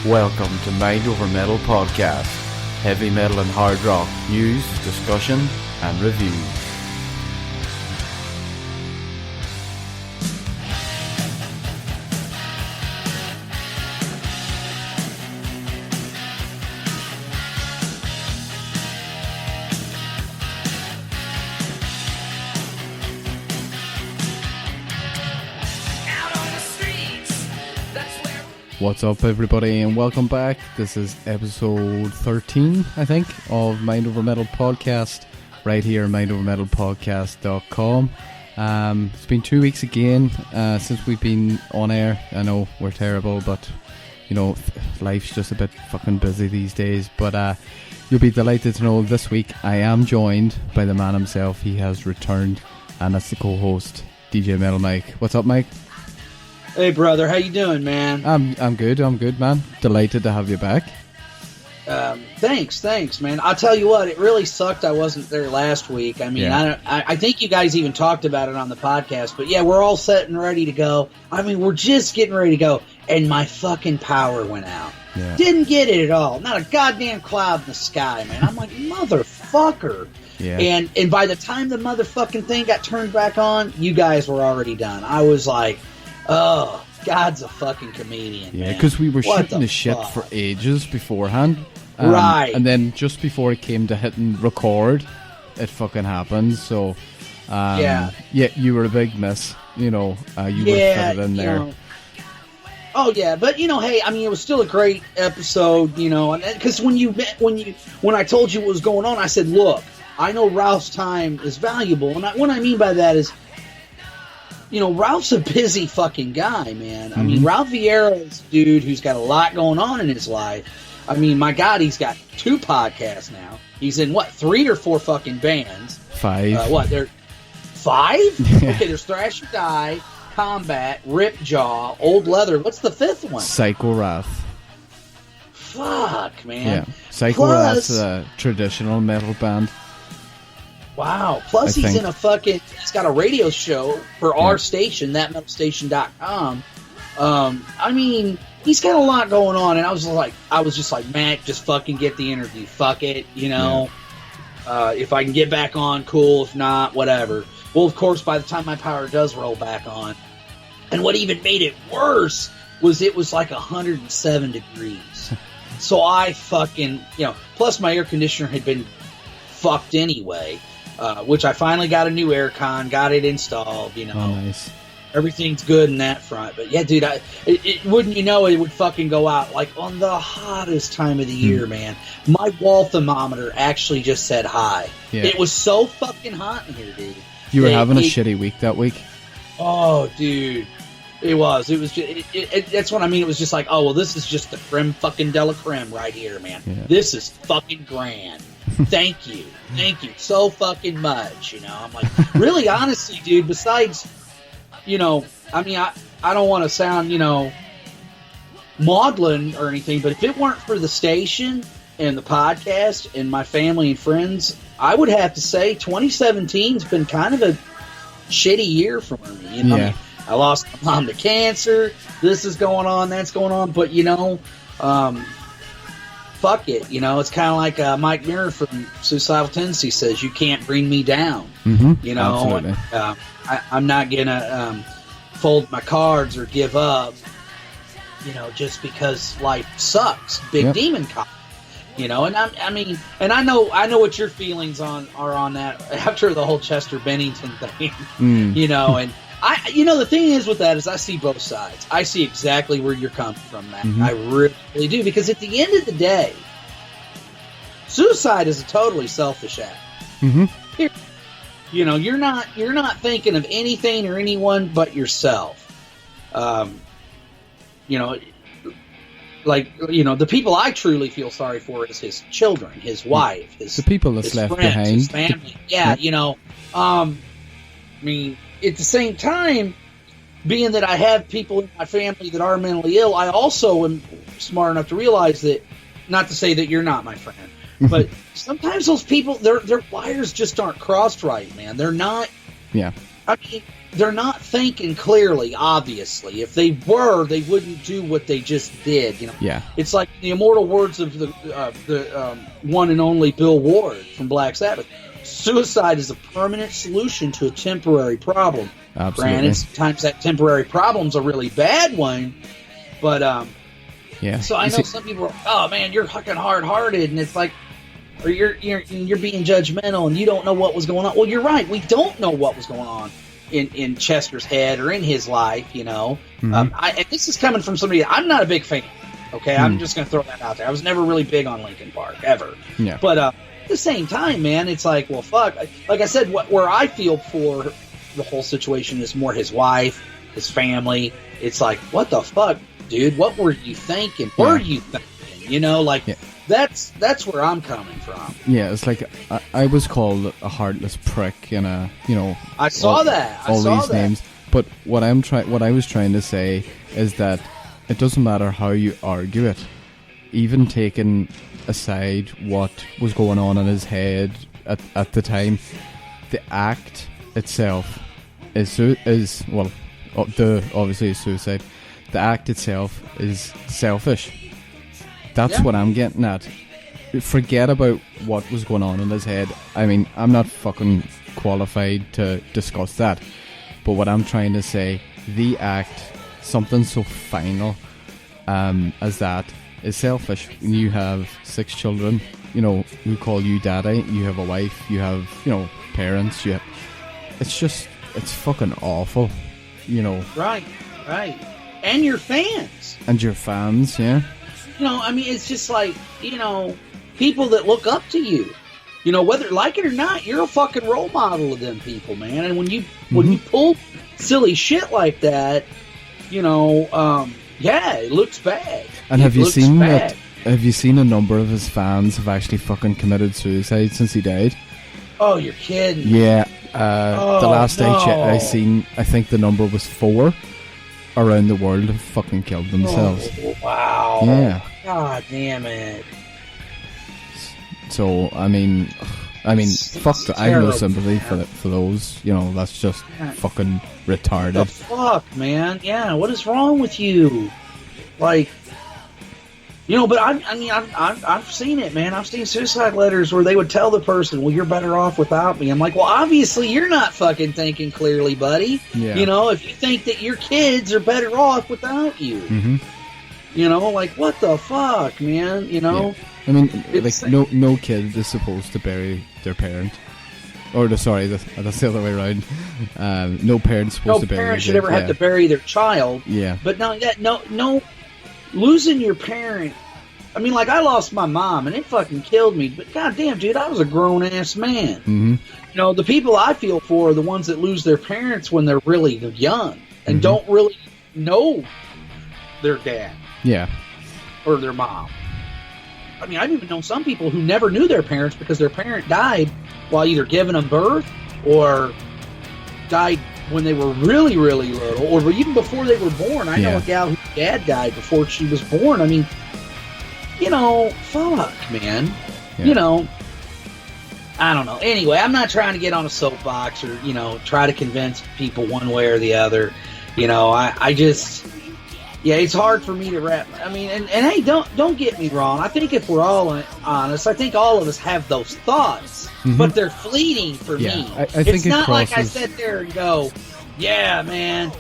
Welcome to Mind Over Metal Podcast. Heavy metal and hard rock news, discussion and reviews. What's up, everybody, and welcome back. This is episode 13, I think, of Mind Over Metal Podcast, right here at mindovermetalpodcast.com. It's been 2 weeks again since we've been on air. I know we're terrible, but, you know, life's just a bit fucking busy these days. But you'll be delighted to know this week I am joined by the man himself. He has returned, and that's the co-host, DJ Metal Mike. What's up, Mike? Hey, brother, how you doing, man? I'm good, man. Delighted to have you back. Thanks, man. I'll tell you what, it really sucked I wasn't there last week. I mean, yeah. I think you guys even talked about it on the podcast, but yeah, we're all set and ready to go. I mean, we're just getting ready to go, and my fucking power went out. Yeah. Didn't get it at all. Not a goddamn cloud in the sky, man. I'm like, motherfucker. Yeah. And by the time the motherfucking thing got turned back on, you guys were already done. I was like, oh, God's a fucking comedian. Yeah, because we were shooting the shit for ages beforehand. Right. And then just before it came to hitting record, it fucking happened. So, yeah, you were a big miss. You know, you were fitted in there. Know. Oh yeah, but you know, hey, I mean, it was still a great episode. You know, because when I told you what was going on, I said, look, I know Ralph's time is valuable, and what I mean by that is, you know, Ralph's a busy fucking guy, man. Mm-hmm. I mean, Ralph Vieira is a dude who's got a lot going on in his life. I mean, my God, he's got 2 podcasts now. He's in, 3 or 4 fucking bands? 5. They're 5? Okay, there's Thrash or Die, Combat, Ripjaw, Old Leather. What's the 5th one? Psycho Wrath. Fuck, man. Yeah, Psycho Wrath's a traditional metal band. Wow. Plus, he's got a radio show for our station, thatmetalstation.com. I mean, he's got a lot going on, and I was just like, Matt, just fucking get the interview. Fuck it, you know. Yeah. If I can get back on, cool. If not, whatever. Well, of course, by the time my power does roll back on, and what even made it worse was it was like 107 degrees. So I fucking, you know, plus my air conditioner had been fucked anyway. Which I finally got a new aircon, got it installed, you know. Oh, nice. Everything's good in that front. But yeah, dude, it wouldn't you know it would fucking go out like on the hottest time of the year, man. My wall thermometer actually just said high. Yeah. It was so fucking hot in here, dude. You were having a shitty week that week? Oh, dude. It was. It was just, that's what I mean. It was just like, oh, well, this is just the creme fucking de la creme right here, man. Yeah. This is fucking grand. Thank you so fucking much. You know, I'm like, really, honestly, dude, besides, you know, I mean, I don't want to sound, you know, maudlin or anything, but if it weren't for the station and the podcast and my family and friends, I would have to say 2017's been kind of a shitty year for me. You know, I mean, I lost my mom to cancer. This is going on, that's going on, but you know, fuck it, you know, it's kind of like Mike Mirror from Suicidal Tendency says, you can't bring me down. Mm-hmm. You know, and, I'm not gonna fold my cards or give up, you know, just because life sucks. Big demon cop, you know, and I mean, and I know what your feelings are on that after the whole Chester Bennington thing, you know, and you know, the thing is with that is I see both sides. I see exactly where you're coming from, Matt. Mm-hmm. I really do, because at the end of the day, suicide is a totally selfish act. Mm-hmm. You know, you're not thinking of anything or anyone but yourself. You know, like, you know, the people I truly feel sorry for is his children, his wife, the people that's left friends, behind, his family. Yeah, you know, I mean, at the same time, being that I have people in my family that are mentally ill, I also am smart enough to realize that, not to say that you're not my friend, but sometimes those people, their wires just aren't crossed right, man. They're not. Yeah. I mean, they're not thinking clearly, obviously. If they were, they wouldn't do what they just did. You know, Yeah. It's like the immortal words of the one and only Bill Ward from Black Sabbath. Suicide is a permanent solution to a temporary problem. Absolutely. Granted, sometimes that temporary problem's a really bad one, but yeah. So I know some people are, oh man, you're fucking hard-hearted, and it's like, or you're being judgmental, and you don't know what was going on. Well, you're right. We don't know what was going on in Chester's head or in his life, you know. Mm-hmm. And this is coming from somebody I'm not a big fan. Okay, I'm just going to throw that out there. I was never really big on Linkin Park ever. Yeah. But at the same time, man, it's like, well, fuck. Like I said, where I feel for the whole situation is more his wife, his family. It's like, what the fuck, dude? What were you thinking? Yeah. Were you thinking? You know, like. Yeah. That's where I'm coming from. Yeah, it's like I was called a heartless prick and I saw that. All these names. But what I was trying to say is that it doesn't matter how you argue it. Even taking aside what was going on in his head at the time, the act itself obviously is suicide. The act itself is selfish. That's what I'm getting at. Forget about what was going on in his head. I mean, I'm not fucking qualified to discuss that. But what I'm trying to say, the act, something so final as that, is selfish. You have 6 children, who call you daddy. You have a wife. You have, parents. It's fucking awful, Right. And your fans. And your fans, yeah. I mean, it's just like, people that look up to you. Whether like it or not, you're a fucking role model of them people, man. And when you pull silly shit like that, it looks bad. And have you seen that? Have you seen a number of his fans have actually fucking committed suicide since he died? Oh, you're kidding. Yeah. The last I seen, I think the number was 4 around the world have fucking killed themselves. Oh, wow. Yeah. God damn it. So, I mean, fuck that. I have no sympathy for those. That's just fucking retarded. What the fuck, man? Yeah, what is wrong with you? Like, but I've seen it, man. I've seen suicide letters where they would tell the person, well, you're better off without me. I'm like, well, obviously you're not fucking thinking clearly, buddy. Yeah. If you think that your kids are better off without you. Mm-hmm. Like, what the fuck, man? Yeah. I mean, like, no kid is supposed to bury their parent. Or, that's the other way around. No parent's supposed to bury their parent should ever have to bury their child. Yeah. But no, losing your parent. I mean, like, I lost my mom, and it fucking killed me. But goddamn, dude, I was a grown-ass man. Mm-hmm. The people I feel for are the ones that lose their parents when they're really young and don't really know their dad. Yeah. Or their mom. I mean, I've even known some people who never knew their parents because their parent died while either giving them birth or died when they were really, really little, or even before they were born. I know a gal whose dad died before she was born. I mean, fuck, man. Yeah. I don't know. Anyway, I'm not trying to get on a soapbox or, try to convince people one way or the other. I just... Yeah, it's hard for me to wrap. I mean, and hey, don't get me wrong. I think if we're all honest, I think all of us have those thoughts, but they're fleeting for me. I think it's not like I sit there and go, "Yeah, man,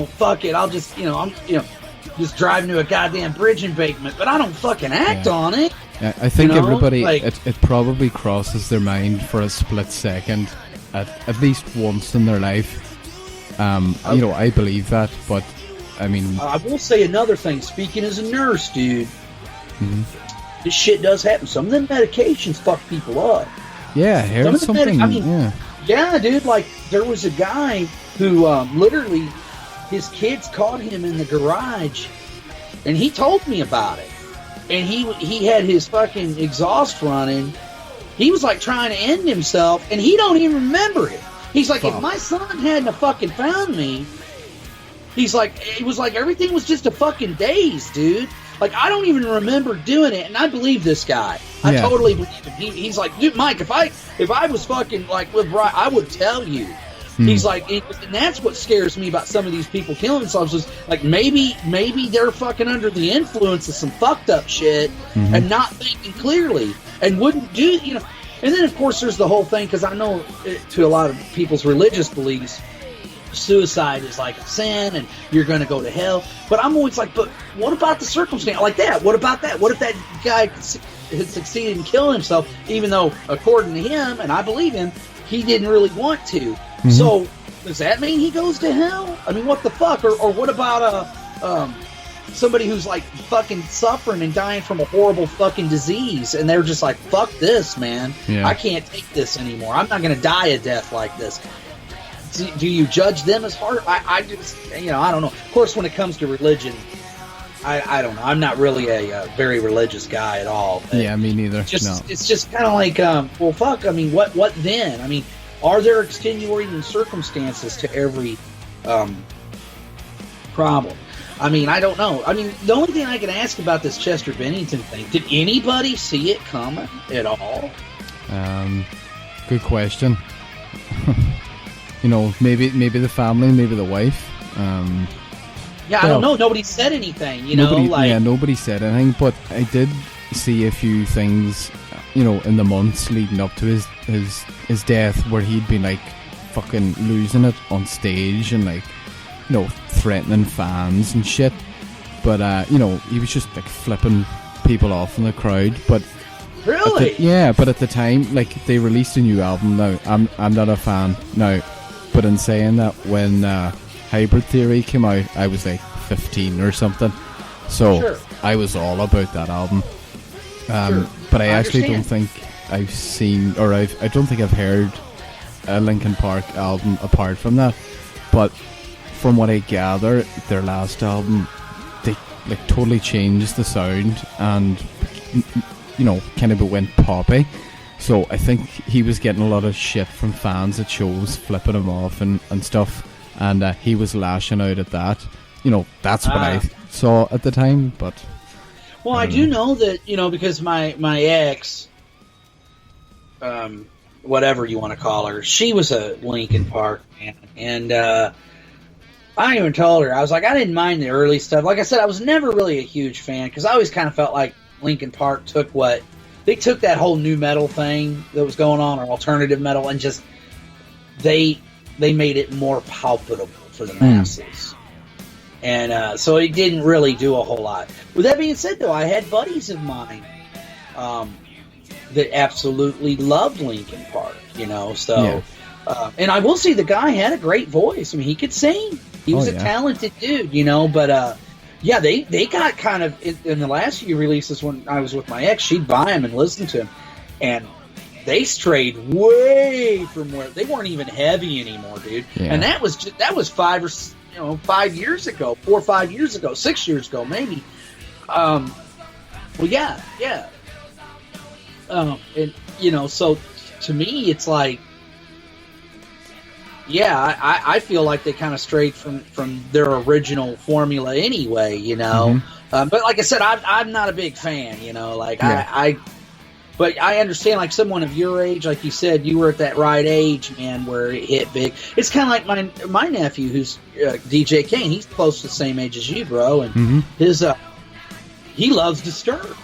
fuck it. I'll just, I'm, just driving to a goddamn bridge embankment," but I don't fucking act on it. Yeah, I think everybody, it probably crosses their mind for a split second, at least once in their life. I believe that, but. I mean, I will say another thing. Speaking as a nurse, dude, this shit does happen. Some of them medications fuck people up. Yeah, here's something. Yeah, dude. Like, there was a guy who literally, his kids caught him in the garage, and he told me about it. And he had his fucking exhaust running. He was like trying to end himself, and he don't even remember it. He's like, if my son hadn't fucking found me. He's like, it was like everything was just a fucking daze, dude. Like, I don't even remember doing it, and I believe this guy. I totally believe him. He's like, dude, Mike, if I was fucking like with Brian, I would tell you. He's like, and that's what scares me about some of these people killing themselves is like maybe they're fucking under the influence of some fucked up shit and not thinking clearly and wouldn't do, you know. And then of course there's the whole thing, because I know to a lot of people's religious beliefs, suicide is like a sin and you're going to go to hell. But I'm always like, but what about the circumstance like that? What about that? What if that guy had succeeded in killing himself, even though according to him, and I believe him, he didn't really want to? So does that mean he goes to hell? I mean, what the fuck? Or what about somebody who's like fucking suffering and dying from a horrible fucking disease, and they're just like, fuck this, man. I can't take this anymore. I'm not going to die a death like this. Do you judge them as hard? I just, you know, I don't know. Of course, when it comes to religion, I don't know. I'm not really a very religious guy at all. Yeah, me neither. It's just kind of like, well, fuck. I mean, what then? I mean, are there extenuating circumstances to every problem? I mean, I don't know. I mean, the only thing I can ask about this Chester Bennington thing, did anybody see it coming at all? Good question. You know, maybe the family, maybe the wife. Yeah, I don't know. Nobody said anything, you know? Nobody said anything, but I did see a few things, you know, in the months leading up to his death, where he'd been like fucking losing it on stage and like, you know, threatening fans and shit. But you know, he was just like flipping people off in the crowd. But really, but at the time, like, they released a new album. Now I'm not a fan now, but in saying that, when Hybrid Theory came out, I was like 15 or something, so I was all about that album. But I actually don't think I've seen, or I don't think I've heard a Linkin Park album apart from that. But from what I gather, their last album, they like totally changed the sound and, you know, kind of went poppy. So I think he was getting a lot of shit from fans at shows, flipping him off and stuff. And he was lashing out at that. You know, that's what I saw at the time. But well, I do know that, you know, because my ex, whatever you want to call her, she was a Linkin Park fan. And I even told her, I was like, I didn't mind the early stuff. Like I said, I was never really a huge fan, because I always kind of felt like Linkin Park took that whole new metal thing that was going on, or alternative metal, and just they made it more palpable for the masses. And so it didn't really do a whole lot. With that being said, though, I had buddies of mine that absolutely loved Linkin Park, you know. So, and I will say, the guy had a great voice. I mean, he could sing. He was a talented dude, you know. But yeah, they got kind of in the last few releases, when I was with my ex, she'd buy them and listen to them, and they strayed way from where they weren't even heavy anymore, dude. Yeah. And that was 5 years ago, 4 or 5 years ago, 6 years ago, maybe. Well, yeah. And you know, so to me, it's like, yeah, I feel like they kind of strayed from their original formula anyway, you know. But like I said, I'm not a big fan, you know. Like but I understand, like, someone of your age, like you said, you were at that right age, man, where it hit big. It's kind of like my nephew, who's DJ Kane. He's close to the same age as you, bro, and his he loves Disturbed.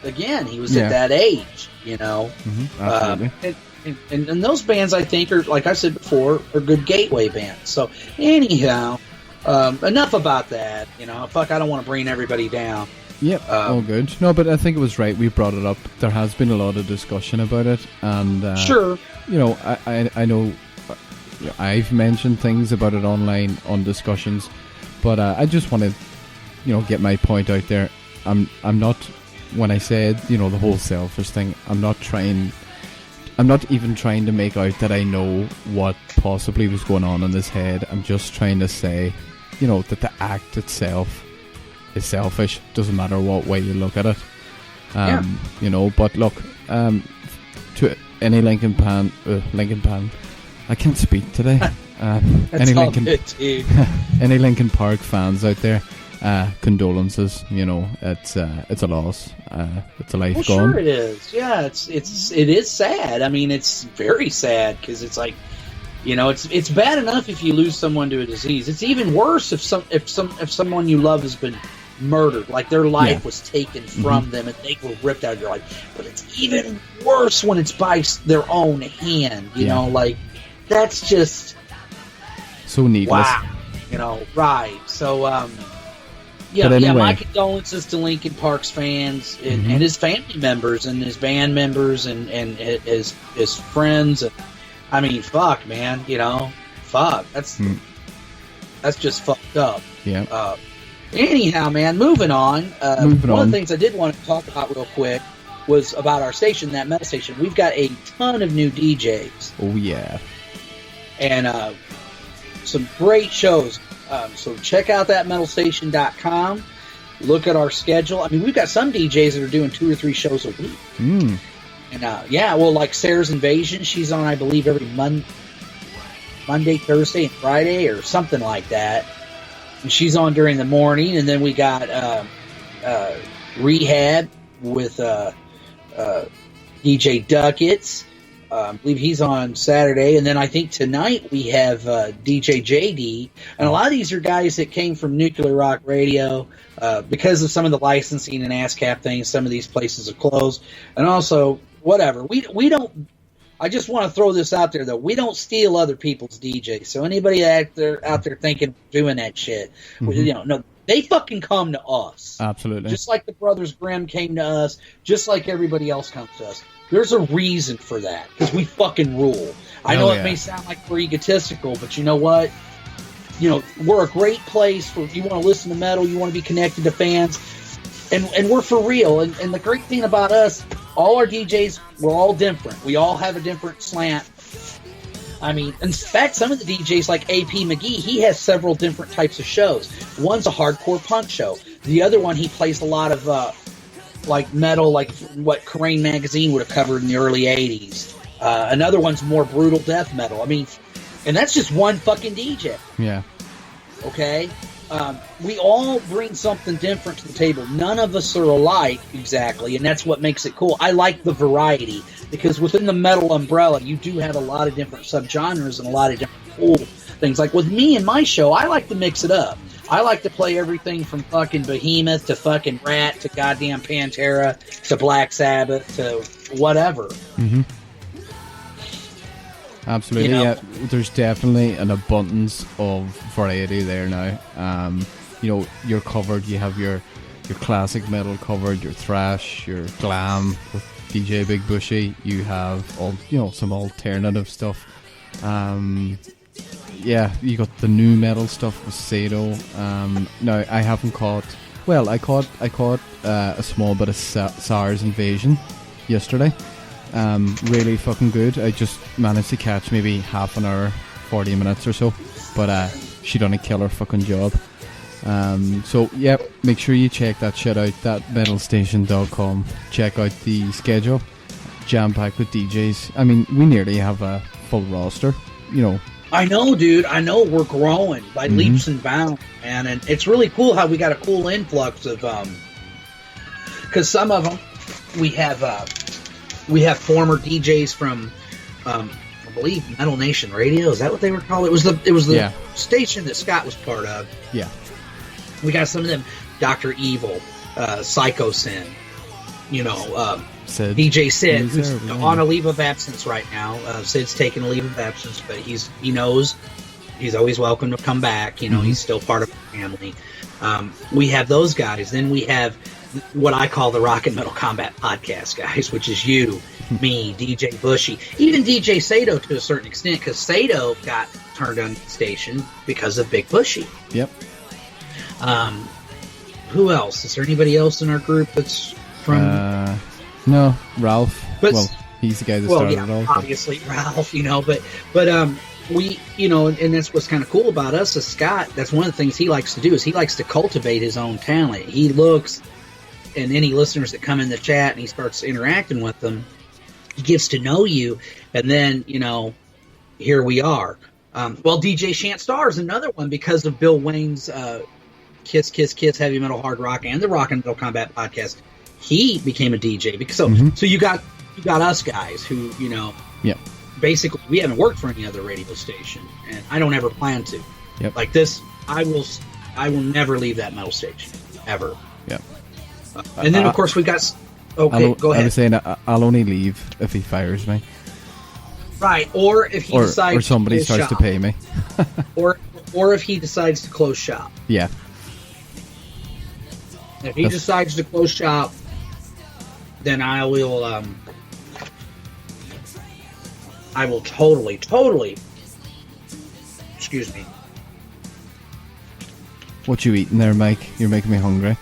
Again, he was at that age, you know. Absolutely. And those bands, I think, are, like I said before, are good gateway bands. So anyhow, enough about that. You know, fuck, I don't want to bring everybody down. Yep, all good. No, but I think it was right. We brought it up. There has been a lot of discussion about it, and sure, you know, I know I've mentioned things about it online on discussions, but I just want to, you know, get my point out there. I'm not, when I said, you know, the whole selfish thing, I'm not even trying to make out that I know what possibly was going on in his head. I'm just trying to say, you know, that the act itself is selfish. Doesn't matter what way you look at it. You know, but look, to any Linkin Park, I can't speak today. Any Linkin Park fans out there, condolences. You know, it's a loss. It's a life gone. Sure it is. Yeah, it is sad. I mean, it's very sad, because it's like, You know, it's bad enough if you lose someone to a disease. It's even worse if someone you love has been murdered, like their life was taken from them and they were ripped out of your life. But it's even worse when it's by their own hand. You know, like that's just so needless. Wow. You know, right? So, my condolences to Linkin Park's fans and his family members and his band members and his friends. And, I mean, fuck, man. You know, fuck. That's just fucked up. Yeah. Anyhow, man, moving on. One of the things I did want to talk about real quick was about our station, that metal station. We've got a ton of new DJs. Oh, yeah. And some great shows. So check out that metalstation.com. Look at our schedule. I mean, we've got some DJs that are doing 2 or 3 shows a week. And like Sarah's Invasion, she's on, I believe, every Monday, Thursday, and Friday, or something like that. And she's on during the morning. And then we got Rehab with DJ Ducats. I believe he's on Saturday, and then I think tonight we have DJ JD, and a lot of these are guys that came from Nuclear Rock Radio. Because of some of the licensing and ASCAP things, some of these places are closed, and also whatever. We don't. I just want to throw this out there though. We don't steal other people's DJs. So anybody out there thinking doing that shit, no. They fucking come to us. Absolutely. Just like the Brothers Grimm came to us, just like everybody else comes to us. There's a reason for that, because we fucking rule. I know it may sound like we're egotistical, but you know what? You know, we're a great place for you want to listen to metal, you want to be connected to fans, and we're for real. And the great thing about us, all our DJs, we're all different. We all have a different slant. I mean, in fact, some of the DJs like AP McGee, he has several different types of shows. One's a hardcore punk show. The other one, he plays a lot of like metal, like what Kerrang! Magazine would have covered in the early 80s. Another one's more brutal death metal. I mean, and that's just one fucking DJ. Yeah. Okay? We all bring something different to the table. None of us are alike, exactly, and that's what makes it cool. I like the variety, because within the metal umbrella, you do have a lot of different subgenres and a lot of different cool things. Like with me and my show, I like to mix it up. I like to play everything from fucking Behemoth to fucking Rat to goddamn Pantera to Black Sabbath to whatever. Absolutely, yeah. There's definitely an abundance of variety there now. You're covered. You have your classic metal covered, your thrash, your glam with DJ Big Bushy. You have some alternative stuff. You got the new metal stuff with Sado. Now I haven't caught. Well, I caught a small bit of SARS Invasion yesterday. Really fucking good. I just managed to catch maybe half an hour, 40 minutes or so, but she done a killer fucking job. Make sure you check that shit out, thatmetalstation.com. Check out the schedule, jam-packed with DJs. I mean, we nearly have a full roster, I know, dude. I know we're growing by leaps and bounds, man, and it's really cool how we got a cool influx of, because some of them we have former DJs from, I believe, Metal Nation Radio. Is that what they were called? It was the station that Scott was part of. Yeah. We got some of them. Dr. Evil, Psycho Sin, Sid. DJ Sid, who's on a leave of absence right now. Sid's taking a leave of absence, but he knows he's always welcome to come back. He's still part of the family. We have those guys. Then we have what I call the Rock and Metal Combat Podcast guys, which is you, me, DJ Bushy, even DJ Sato to a certain extent, because Sato got turned on the station because of Big Bushy. Yep. Who else? Is there anybody else in our group that's from... No, Ralph. He's the guy that started it all. Obviously, Ralph, but we, and that's what's kind of cool about us as Scott. That's one of the things he likes to do, is he likes to cultivate his own talent. He looks, and any listeners that come in the chat and he starts interacting with them, he gets to know you, and then, here we are. DJ Shant Star is another one because of Bill Wayne's Kiss, Kiss, Kiss, Heavy Metal, Hard Rock, and the Rock and Metal Combat Podcast. He became a DJ because so you got us guys who basically, we haven't worked for any other radio station, and I don't ever plan to. Yep. Like this, I will never leave that metal station ever. Yep. And then of course we got. Okay, go ahead. I was saying I'll only leave if he fires me. Right, or if he decides, or somebody to starts to pay me, or if he decides to close shop. Yeah. If he decides to close shop, then I will totally. Excuse me. What you eating there, Mike? You're making me hungry.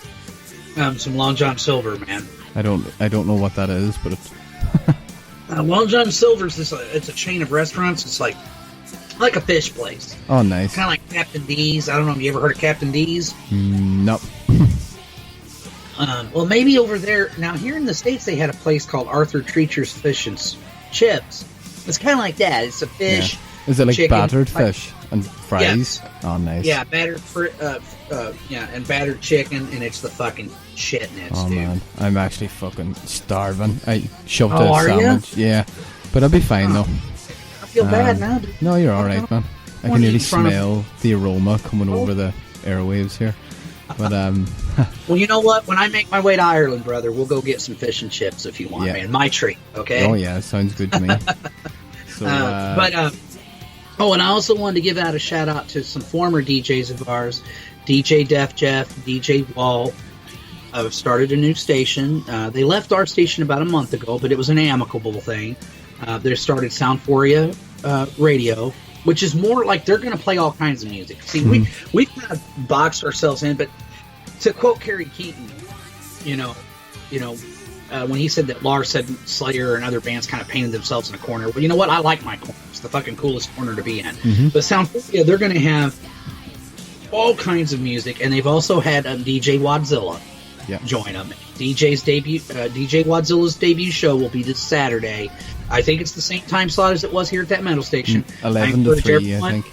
Some Long John Silver, man. I don't know what that is, but it's Long John Silver's it's a chain of restaurants. It's like a fish place. Oh, nice. Kind of like Captain D's. I don't know if you ever heard of Captain D's. Nope. Well, maybe over there. Now, here in the States, they had a place called Arthur Treacher's Fish and Chips. It's kind of like that. It's a fish. Yeah. Is it like chicken, battered fish and fries? Yes. Oh, nice. Yeah, and battered chicken, and it's the fucking shitness, Oh, dude. man. I'm actually fucking starving. I shoved Oh, a are sandwich. you? Yeah. But I'll be fine, though. I feel bad now, dude. No, you're alright, man. I One can nearly in front of- smell the aroma coming over the airwaves here. But, Well, you know what? When I make my way to Ireland, brother, we'll go get some fish and chips if you want, Yeah. man. My treat, okay? oh, yeah, sounds good to me. So, and I also wanted to give out a shout out to some former DJs of ours, DJ Def Jeff, DJ Wall. I've started a new station. They left our station about a month ago, but it was an amicable thing. They started Soundphoria Radio, which is more like they're going to play all kinds of music. See, we've kind of boxed ourselves in, but to quote Kerry Keaton, when he said that Lars said Slayer and other bands kind of painted themselves in a corner. Well, you know what? I like my corner. It's the fucking coolest corner to be in. But Soundphoria, they're going to have all kinds of music, and they've also had DJ Wadzilla join them. DJ Wadzilla's debut show will be this Saturday. I think it's the same time slot as it was here at that metal station. 11 to 3, I think.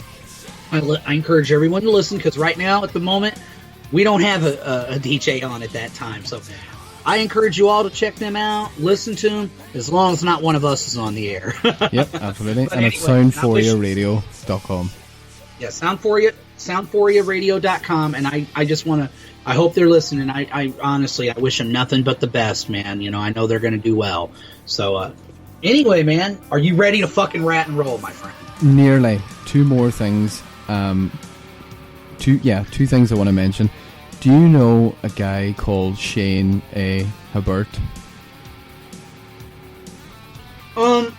I encourage everyone to listen, because right now, at the moment, we don't have a DJ on at that time. So I encourage you all to check them out, listen to them, as long as not one of us is on the air. Yep, absolutely. And anyway, it's soundforiaradio.com. Yeah, soundforiaradio.com. And I just want to, I hope they're listening. I honestly, I wish them nothing but the best, man. I know they're going to do well. So, anyway, man, are you ready to fucking Ratt N Roll, my friend? Nearly. Two more things. Two things I want to mention. Do you know a guy called Shane A. Habert?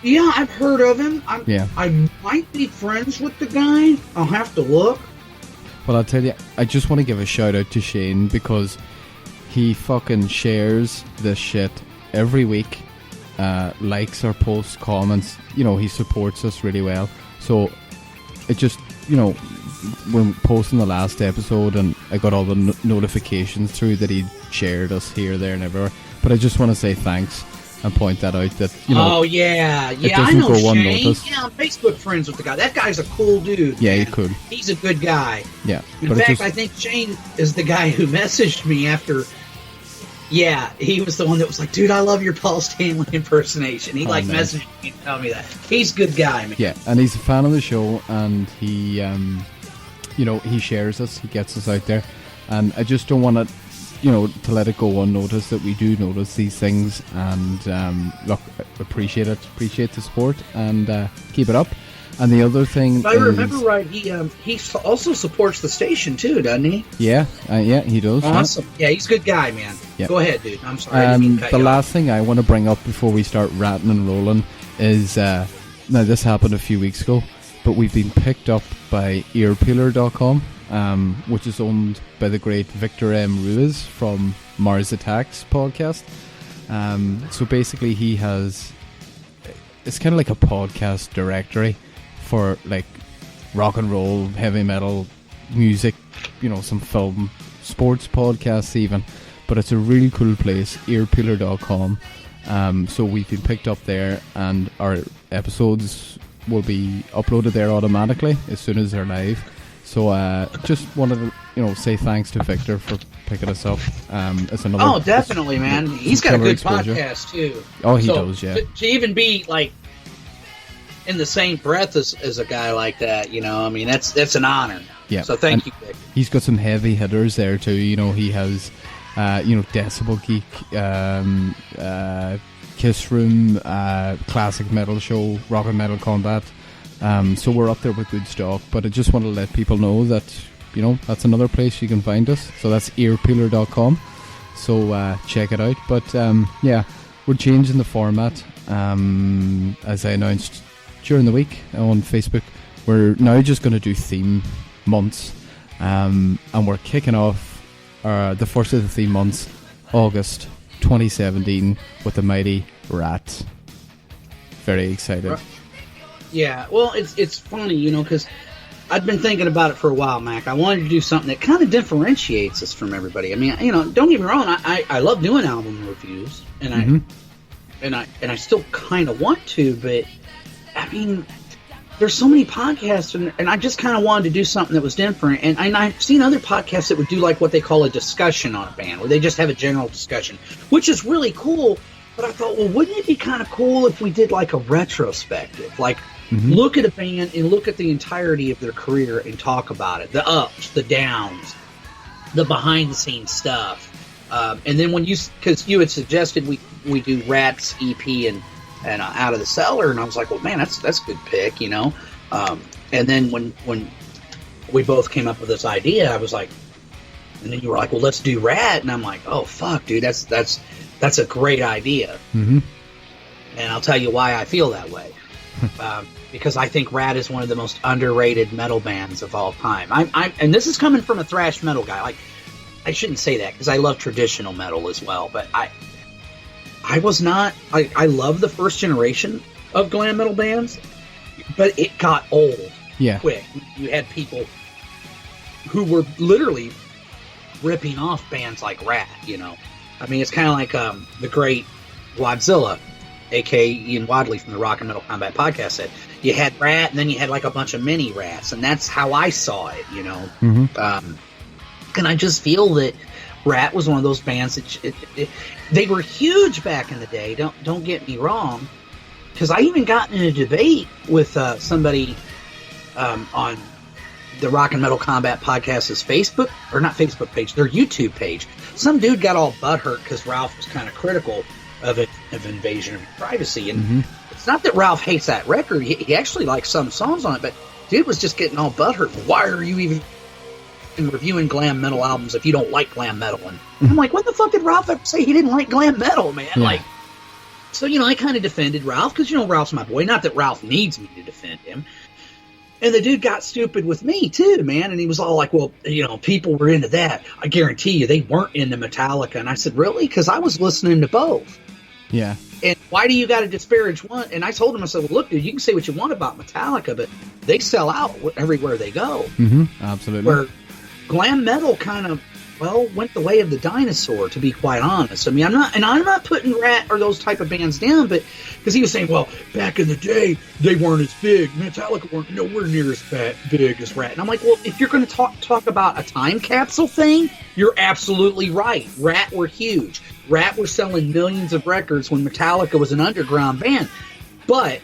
Yeah, I've heard of him. I might be friends with the guy. I'll have to look. Well, I'll tell you, I just want to give a shout out to Shane because he fucking shares this shit every week, likes our posts, comments. He supports us really well. So it just, when posting the last episode, and I got all the notifications through that he'd shared us here, there, and everywhere. But I just want to say thanks and point that out that, oh, yeah. Yeah, I know Shane. Yeah, I'm Facebook friends with the guy. That guy's a cool dude. Yeah, man. he could. He's a good guy. Yeah. In fact, I think Shane is the guy who messaged me after. Yeah, he was the one that was like, dude, I love your Paul Stanley impersonation. He nice. messaged me and told me that. He's a good guy, man. Yeah, and he's a fan of the show, and he, he shares us, he gets us out there, and I just don't want to, to let it go unnoticed that we do notice these things, and look, appreciate the support, and keep it up. And the other thing, if I remember right, he also supports the station too, doesn't he? Yeah, he does. Awesome. Yeah, he's a good guy, man. Yeah. Go ahead, dude. I'm sorry. I didn't mean to cut the you last off. thing I want to bring up before we start ratting and rolling is now this happened a few weeks ago, but we've been picked up by earpeeler.com, which is owned by the great Victor M. Ruiz from Mars Attacks podcast. So basically it's kind of like a podcast directory for like rock and roll, heavy metal, music, some film, sports podcasts even. But it's a really cool place, earpeeler.com. So we've been picked up there, and our episodes will be uploaded there automatically as soon as they're live. So just wanted to say thanks to Victor for picking us up. It's another. Oh, definitely, man. He's got a good exposure. podcast too. Oh, he does, yeah. To even be like in the same breath as a guy like that, you know, I mean, that's an honor. Yeah. So thank you, Vic. He's got some heavy hitters there too. You know, he has, Decibel Geek, Kiss Room, Classic Metal Show, Rock and Metal Combat. So we're up there with good stock. But I just want to let people know that, you know, that's another place you can find us. So that's earpeeler.com. So check it out. But we're changing the format. As I announced during the week on Facebook, we're now just going to do theme months, and we're kicking off the first of the theme months, August 2017, with the mighty Ratt. Very excited. Yeah, well, it's funny, you know, because I've been thinking about it for a while, Mac. I wanted to do something that kind of differentiates us from everybody. I mean, you know, don't get me wrong, I love doing album reviews, and I still kind of want to, but I mean, there's so many podcasts, and I just kind of wanted to do something that was different. And I've seen other podcasts that would do like what they call a discussion on a band, where they just have a general discussion, which is really cool. But I thought, well, wouldn't it be kind of cool if we did like a retrospective, like look at a band and look at the entirety of their career and talk about it, the ups, the downs, the behind the scenes stuff. And then because you had suggested we do Ratt's EP and Out of the Cellar, and I was like, well, man, that's a good pick, you know. And then when we both came up with this idea, I was like, and then you were like, well, let's do Ratt, and I'm like, oh fuck, dude, that's a great idea. And I'll tell you why I feel that way. Because I think Ratt is one of the most underrated metal bands of all time. And this is coming from a thrash metal guy. Like, I shouldn't say that because I love traditional metal as well, but I was not. I love the first generation of glam metal bands, but it got old quick. You had people who were literally ripping off bands like Ratt, you know. I mean, it's kind of like the great Wadzilla, a.k.a. Ian Wadley from the Rock and Metal Combat podcast, said. You had Ratt, and then you had like a bunch of mini Ratts, and that's how I saw it, you know. And I just feel that Ratt was one of those bands that they were huge back in the day. Don't get me wrong, because I even got in a debate with somebody on the Rock and Metal Combat Podcast's Facebook, or not Facebook page, their YouTube page. Some dude got all butthurt because Ralph was kind of critical of Invasion of Privacy, and it's not that Ralph hates that record. He actually likes some songs on it, but dude was just getting all butthurt. Why are you even reviewing glam metal albums if you don't like glam metal? And I'm like, what the fuck did Ralph ever say? He didn't like glam metal, man. Like, so, you know, I kind of defended Ralph because, you know, Ralph's my boy. Not that Ralph needs me to defend him. And the dude got stupid with me too, man. And he was all like, well, you know, people were into that. I guarantee you they weren't into Metallica. And I said, really? Because I was listening to both. Yeah. And why do you got to disparage one? And I told him, I said, well, look, dude, you can say what you want about Metallica, but they sell out everywhere they go. Absolutely. Where glam metal kind of, well, went the way of the dinosaur, to be quite honest. I mean, I'm not putting Ratt or those type of bands down, but because he was saying, well, back in the day, they weren't as big. Metallica weren't nowhere near as big as Ratt. And I'm like, well, if you're going to talk about a time capsule thing, you're absolutely right. Ratt were huge. Ratt were selling millions of records when Metallica was an underground band. But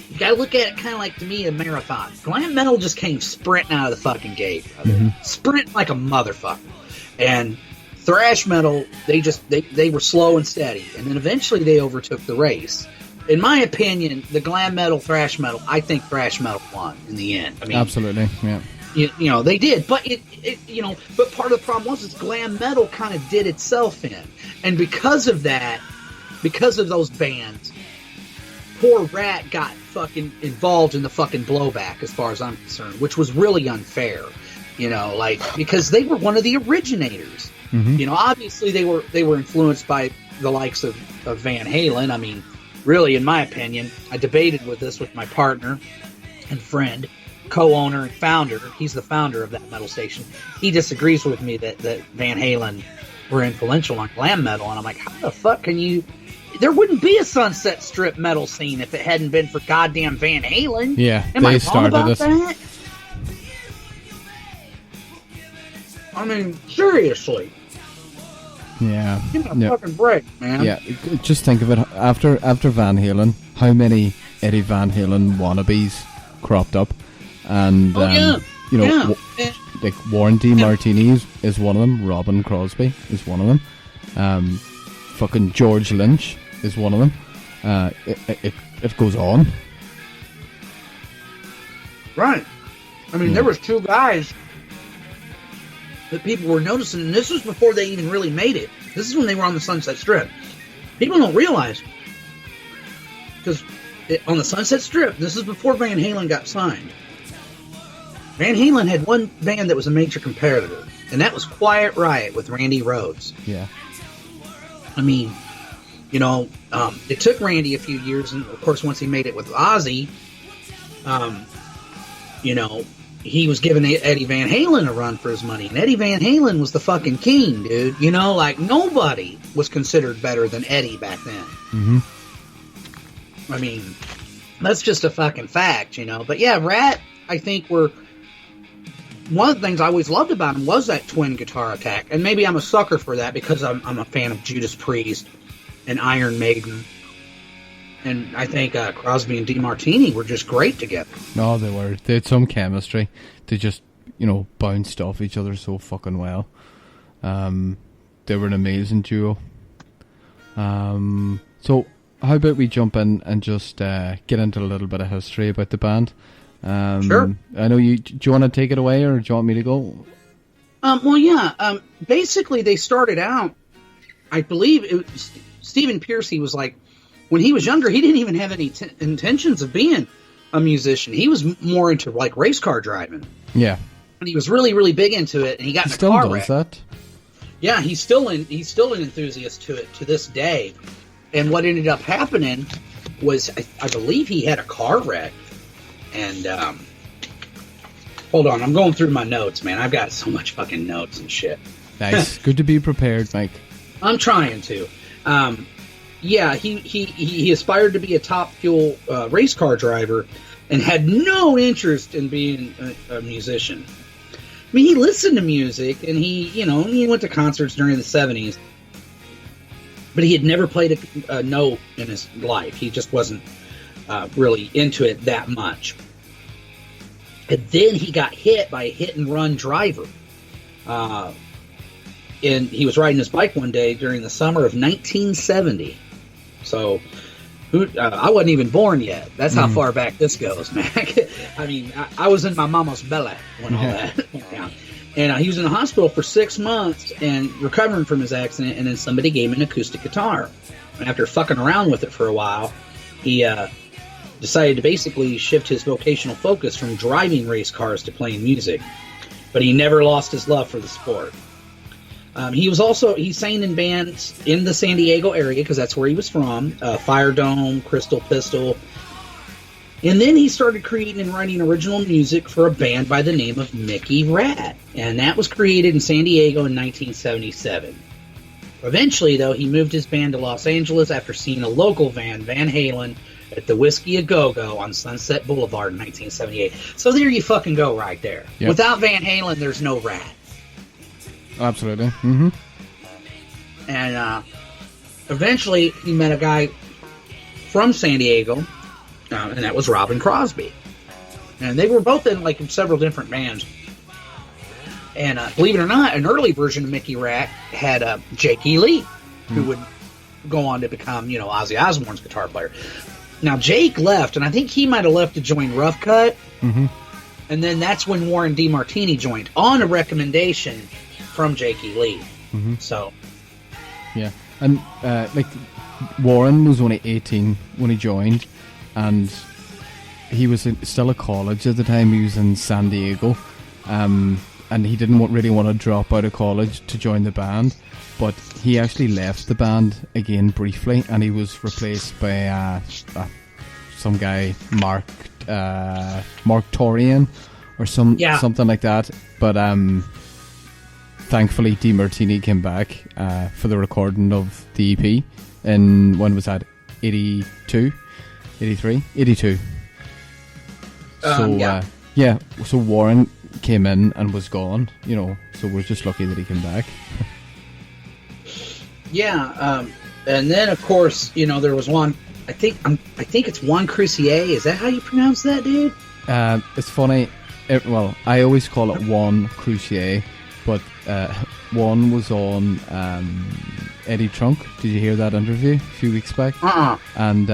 you got to look at it kind of like, to me, a marathon. Glam metal just came sprinting out of the fucking gate, brother. Sprinting like a motherfucker. And thrash metal, they were slow and steady, and then eventually they overtook the race. In my opinion, the glam metal, thrash metal, I think thrash metal won in the end. I mean, absolutely, yeah. You know, they did, but but part of the problem was glam metal kind of did itself in, and because of that, because of those bands, poor Ratt got fucking involved in the fucking blowback, as far as I'm concerned, which was really unfair. You know, like, because they were one of the originators. You know, obviously they were influenced by the likes of Van Halen. I mean, really, in my opinion, I debated with my partner and friend, co-owner and founder. He's the founder of that metal station. He disagrees with me that Van Halen were influential on glam metal, and I'm like, how the fuck can you? There wouldn't be a Sunset Strip metal scene if it hadn't been for goddamn Van Halen. Yeah, Am I wrong started about it. that? I mean, seriously. Yeah. Give me a fucking break, man. Yeah, just think of it. After Van Halen, how many Eddie Van Halen wannabes cropped up, and like Warren DeMartini is one of them. Robin Crosby is one of them. Fucking George Lynch is one of them. It goes on. Right. I mean, there was two guys that people were noticing, and this was before they even really made it. This is when they were on the Sunset Strip. People don't realize, because on the Sunset Strip, this is before Van Halen got signed. Van Halen had one band that was a major competitor, and that was Quiet Riot with Randy Rhoads. Yeah. I mean, it took Randy a few years, and of course, once he made it with Ozzy, he was giving Eddie Van Halen a run for his money. And Eddie Van Halen was the fucking king, dude. Like nobody was considered better than Eddie back then. Mm-hmm. I mean, that's just a fucking fact, But yeah, Ratt, I think one of the things I always loved about him was that twin guitar attack. And maybe I'm a sucker for that because I'm a fan of Judas Priest and Iron Maiden. And I think Crosby and DeMartini were just great together. No, they were. They had some chemistry. They just, bounced off each other so fucking well. They were an amazing duo. So, how about we jump in and just get into a little bit of history about the band? Sure. I know you. Do you want to take it away, or do you want me to go? Well, yeah. Basically, they started out, I believe, Stephen Pearcy was like, when he was younger, he didn't even have any intentions of being a musician. He was more into like race car driving. Yeah, and he was really, really big into it. And he got in a car wreck. Still does that? Yeah, he's still an enthusiast to it to this day. And what ended up happening was, I believe he had a car wreck. And hold on, I'm going through my notes, man. I've got so much fucking notes and shit. Nice, good to be prepared, Mike. I'm trying to. Yeah, he aspired to be a Top Fuel race car driver and had no interest in being a musician. I mean, he listened to music and he went to concerts during the 70s, but he had never played a note in his life. He just wasn't really into it that much. And then he got hit by a hit-and-run driver. And he was riding his bike one day during the summer of 1970. So, I wasn't even born yet. That's how far back this goes, man. I mean, I was in my mama's belly when all that went down. And he was in the hospital for 6 months and recovering from his accident, and then somebody gave him an acoustic guitar. And after fucking around with it for a while, he decided to basically shift his vocational focus from driving race cars to playing music. But he never lost his love for the sport. He sang in bands in the San Diego area because that's where he was from, Fire Dome, Crystal Pistol. And then he started creating and writing original music for a band by the name of Mickey Ratt. And that was created in San Diego in 1977. Eventually, though, he moved his band to Los Angeles after seeing a local band, Van Halen, at the Whiskey A Go-Go on Sunset Boulevard in 1978. So there you fucking go right there. Yep. Without Van Halen, there's no Ratt. Absolutely. Mm-hmm. And eventually, he met a guy from San Diego, and that was Robin Crosby. And they were both in like several different bands. And believe it or not, an early version of Mickey Ratt had Jake E. Lee, who would go on to become, Ozzy Osbourne's guitar player. Now, Jake left, and I think he might have left to join Rough Cut. Mm-hmm. And then that's when Warren DeMartini joined, on a recommendation from Jake E. Lee. Mm-hmm. So, yeah. And, Warren was only 18 when he joined, and he was still at college at the time. He was in San Diego. And he didn't really want to drop out of college to join the band, but he actually left the band again briefly, and he was replaced by some guy, Mark Torian, or something like that. But thankfully, DeMartini came back for the recording of the EP, and when was that? 82, 83, 82. So Warren came in and was gone, so we're just lucky that he came back. And then of course, there was one, I think it's Juan Crucier. Is that how you pronounce that, dude? It's funny. Well, I always call it Juan Crucier, but Juan was on Eddie Trunk. Did you hear that interview a few weeks back? And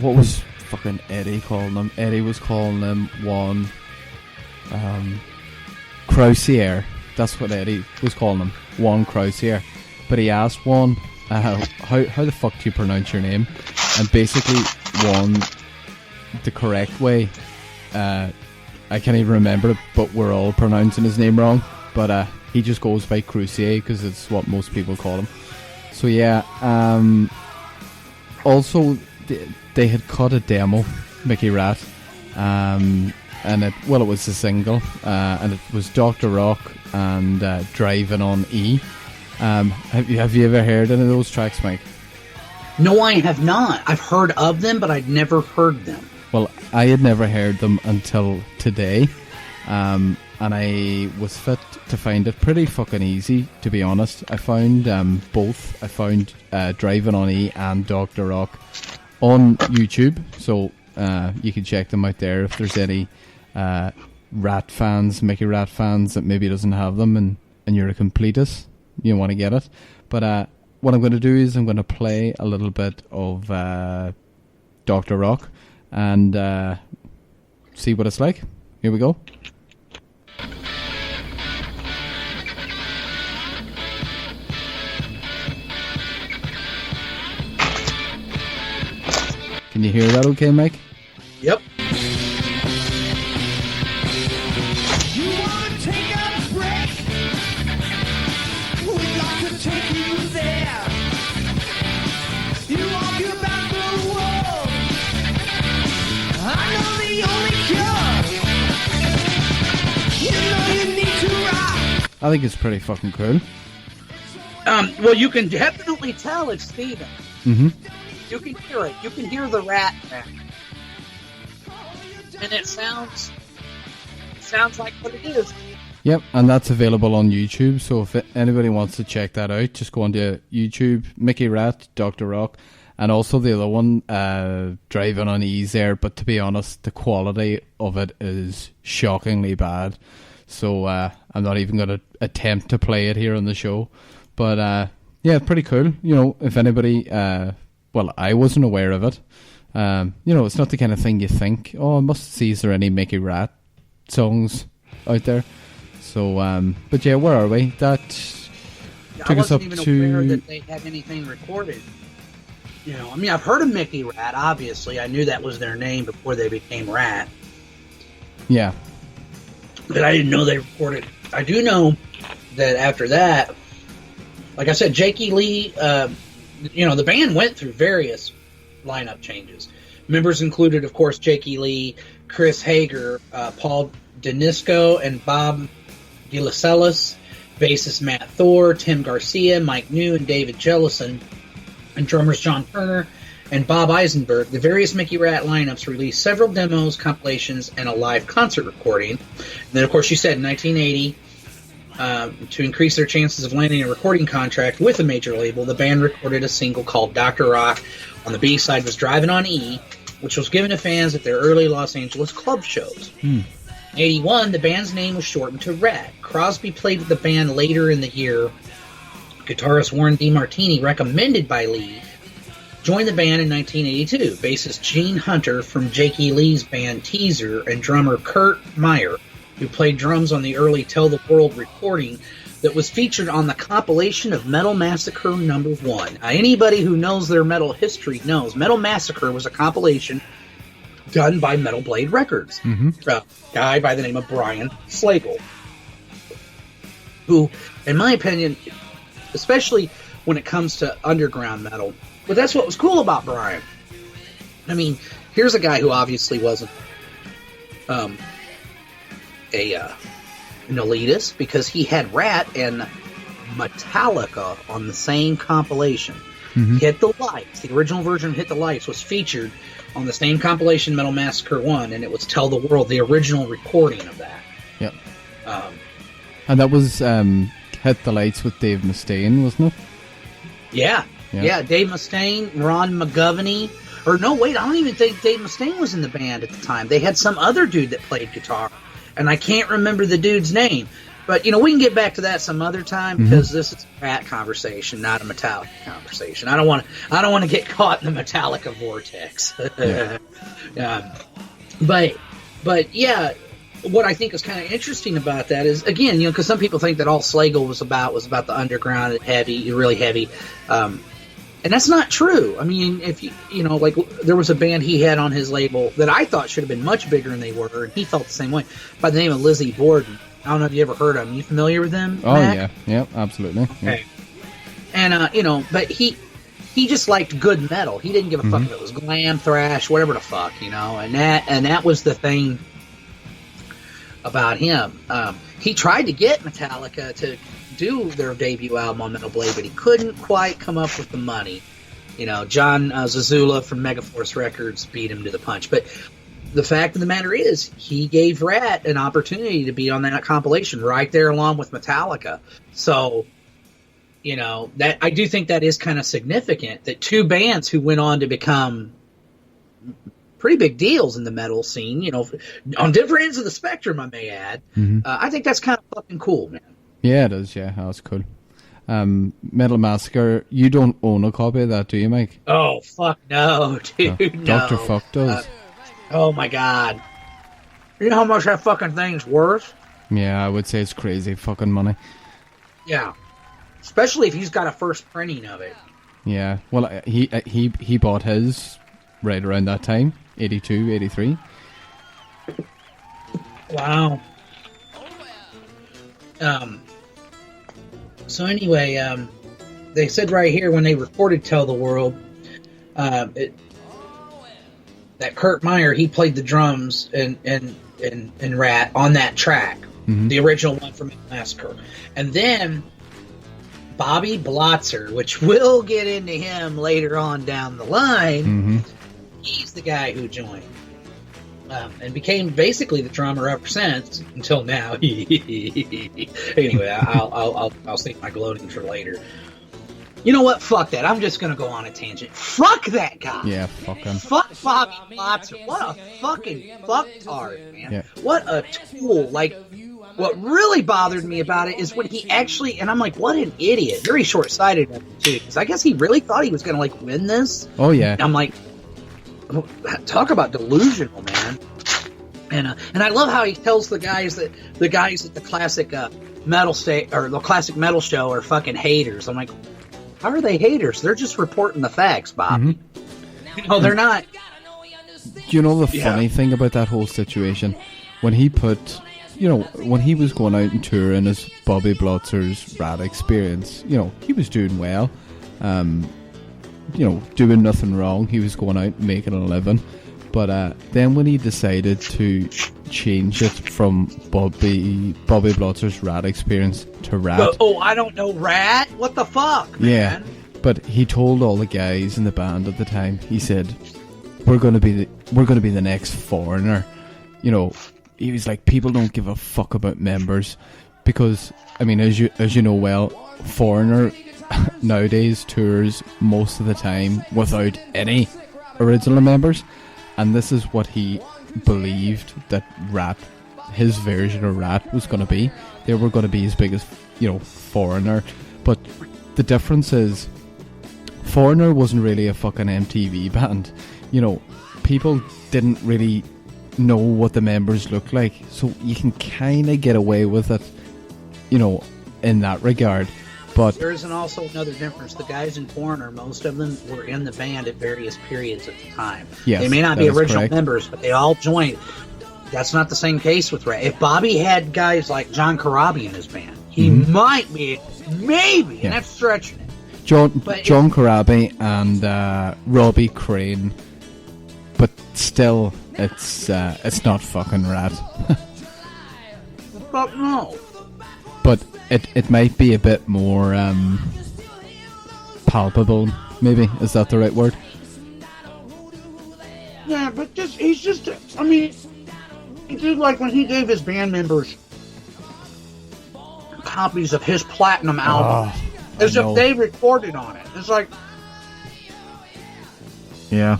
what was fucking Eddie calling him? Eddie was calling him Juan Crucier. That's what Eddie was calling him, Juan Crucier. But he asked Juan, how the fuck do you pronounce your name? And basically, Juan, the correct way, I can't even remember it, but we're all pronouncing his name wrong. But he just goes by Crucier because it's what most people call him. So yeah, also they had cut a demo, Mickey Ratt, and it was a single, and it was Dr. Rock and Driving on E. Have you ever heard any of those tracks, Mike? No, I have not. I've heard of them, but I'd never heard them. Well, I had never heard them until today, and I was fit to find it pretty fucking easy, to be honest. I found both. I found Driving on E and Dr. Rock on YouTube, so you can check them out there if there's any Ratt fans, Mickey Ratt fans that maybe doesn't have them, and you're a completist, you want to get it. But what I'm going to do is I'm going to play a little bit of Dr. Rock and see what it's like. Here we go. Can you hear that okay, Mike? Yep. You want to take a break? We'd like to take you there. You walk about the world. I know the only cure. You know you need to rock. I think it's pretty fucking cool. Well, you can definitely tell it's Steven. Mm-hmm. You can hear it. You can hear the rat now. And it sounds like what it is. Yep, and that's available on YouTube, so if anybody wants to check that out, just go onto YouTube, Mickey Ratt, Dr. Rock, and also the other one, Driving on Ease there, but to be honest, the quality of it is shockingly bad, so I'm not even going to attempt to play it here on the show, but yeah, pretty cool. You know, if anybody... well, I wasn't aware of it. You know, it's not the kind of thing you think, oh, I must see, is there any Mickey Ratt songs out there? So, but yeah, where are we? That took us up to... I wasn't even aware that they had anything recorded. You know, I mean, I've heard of Mickey Ratt, obviously. I knew that was their name before they became Ratt. Yeah. But I didn't know they recorded. I do know that after that, like I said, Jakey Lee... you know, the band went through various lineup changes. Members included, of course, Jakey Lee, Chris Hager, Paul Denisco, and Bob DeLaCellis, bassist Matt Thor, Tim Garcia, Mike New, and David Jellison, and drummers John Turner and Bob Eisenberg. The various Mickey Ratt lineups released several demos, compilations, and a live concert recording. And then, of course, you said in 1980... to increase their chances of landing a recording contract with a major label, the band recorded a single called Dr. Rock. On the B-side was Driving on E, which was given to fans at their early Los Angeles club shows. In 1981, the band's name was shortened to Ratt. Crosby played with the band later in the year. Guitarist Warren DeMartini, recommended by Lee, joined the band in 1982. Bassist Gene Hunter from Jakey Lee's band Teaser and drummer Kurt Meyer, who played drums on the early Tell the World recording that was featured on the compilation of Metal Massacre No. 1. Now, anybody who knows their metal history knows Metal Massacre was a compilation done by Metal Blade Records. A guy by the name of Brian Slagle, who, in my opinion, especially when it comes to underground metal, but that's what was cool about Brian. I mean, here's a guy who obviously wasn't... an elitist, because he had Ratt and Metallica on the same compilation. Hit the Lights, the original version of Hit the Lights, was featured on the same compilation, Metal Massacre 1, and it was Tell the World, the original recording of that. Yep. And that was Hit the Lights with Dave Mustaine, wasn't it? Yeah. Yeah, Dave Mustaine, Ron McGovney. Or no, wait, I don't even think Dave Mustaine was in the band at the time. They had some other dude that played guitar, and I can't remember the dude's name. But, we can get back to that some other time, because this is a Ratt conversation, not a Metallica conversation. I don't want to get caught in the Metallica vortex. But yeah, what I think is kind of interesting about that is, again, because some people think that all Slagle was about the underground and heavy, really heavy. And that's not true. I mean, if like there was a band he had on his label that I thought should have been much bigger than they were, and he felt the same way, by the name of Lizzie Borden. I don't know if you ever heard of them. You familiar with them, Oh, Mac? yeah, absolutely. Okay. Yeah. And, but he just liked good metal. He didn't give a fuck if it was glam, thrash, whatever the fuck, and that was the thing about him. He tried to get Metallica to do their debut album on Metal Blade, but he couldn't quite come up with the money. John Zazula from Megaforce Records beat him to the punch. But the fact of the matter is, he gave Ratt an opportunity to be on that compilation right there along with Metallica. So, that I do think that is kind of significant, that two bands who went on to become pretty big deals in the metal scene, on different ends of the spectrum, I may add. I think that's kind of fucking cool, man. Yeah, it is. Yeah, that's cool. Metal Massacre, you don't own a copy of that, do you, Mike? Oh, fuck no, dude, no. Dr. Fuck does. Oh my god. You know how much that fucking thing's worth? Yeah, I would say it's crazy fucking money. Yeah. Especially if he's got a first printing of it. Yeah. Well, he bought his right around that time, 82, 83. Wow. So anyway, they said right here when they recorded Tell the World, that Kurt Meyer, he played the drums in Ratt on that track, the original one from Massacre. And then Bobby Blotzer, which we'll get into him later on down the line, he's the guy who joined. And became basically the drummer ever since, until now. Anyway, I'll save my gloating for later. You know what? Fuck that. I'm just going to go on a tangent. Fuck that guy. Yeah, fuck him. Fuck Bobby Blotzer. What a fucking fucktard, man. Yeah. What a tool. Like, what really bothered me about it is when he actually, and I'm like, what an idiot. Very short-sighted of him, too. Because I guess he really thought he was going to, like, win this. Oh, yeah. And I'm like, talk about delusional, man. And I love how he tells the guys at the classic metal the classic metal show are fucking haters. I'm like, how are they haters? They're just reporting the facts, Bob. They're not. The funny thing about that whole situation, when he put, when he was going out and touring as Bobby Blotzer's Ratt experience, he was doing well, doing nothing wrong. He was going out making a living. But then when he decided to change it from Bobby Blotzer's Ratt experience to Ratt. Oh, I don't know Ratt? What the fuck, man? Yeah, but he told all the guys in the band at the time, he said, we're going to be the next Foreigner. He was like, people don't give a fuck about members, because, I mean, as you know well, Foreigner nowadays tours most of the time without any original members. And this is what he believed that Ratt, his version of Ratt, was going to be. They were going to be as big as, Foreigner. But the difference is, Foreigner wasn't really a fucking MTV band. People didn't really know what the members looked like. So you can kind of get away with it, in that regard. But there isn't also another difference. The guys in Foreigner, most of them were in the band at various periods at the time. Yes, they may not be original correct. members, but they all joined. That's not the same case with Ratt. If Bobby had guys like John Corabi in his band, he might be, maybe, and that's stretching it. John Corabi and Robbie Crane, but still, it's not fucking Ratt. But no. But it might be a bit more palpable, maybe. Is that the right word? Yeah, but he's just, I mean, he did like when he gave his band members copies of his platinum album, as if they recorded on it. It's like, Yeah.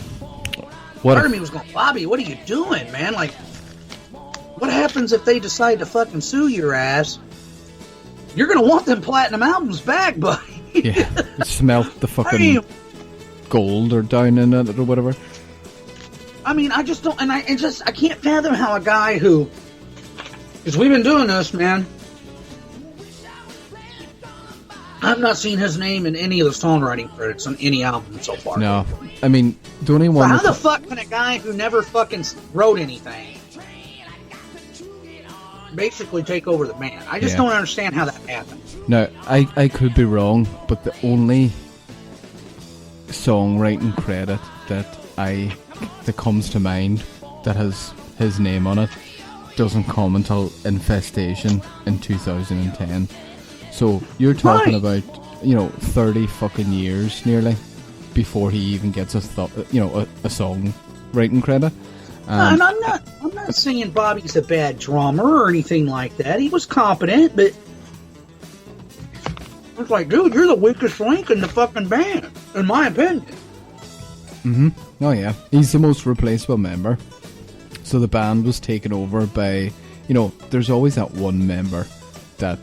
Part of me was going, Bobby, what are you doing, man? Like, what happens if they decide to fucking sue your ass? You're going to want them platinum albums back, buddy. Yeah. Smelt the fucking gold or down in it or whatever. I mean, I just don't, and I can't fathom how a guy who, because we've been doing this, man. I've not seen his name in any of the songwriting credits on any album so far. No. I mean, the only one... So how the fuck can a guy who never fucking wrote anything basically take over the band? I just don't understand how that happened. No, I could be wrong, but the only songwriting credit that comes to mind that has his name on it doesn't come until Infestation in 2010. So you're talking about, 30 fucking years nearly before he even gets a song writing credit. And I'm not saying Bobby's a bad drummer or anything like that. He was competent, but it's like, dude, you're the weakest link in the fucking band, in my opinion. Mm-hmm. Oh yeah, he's the most replaceable member. So the band was taken over by, there's always that one member that,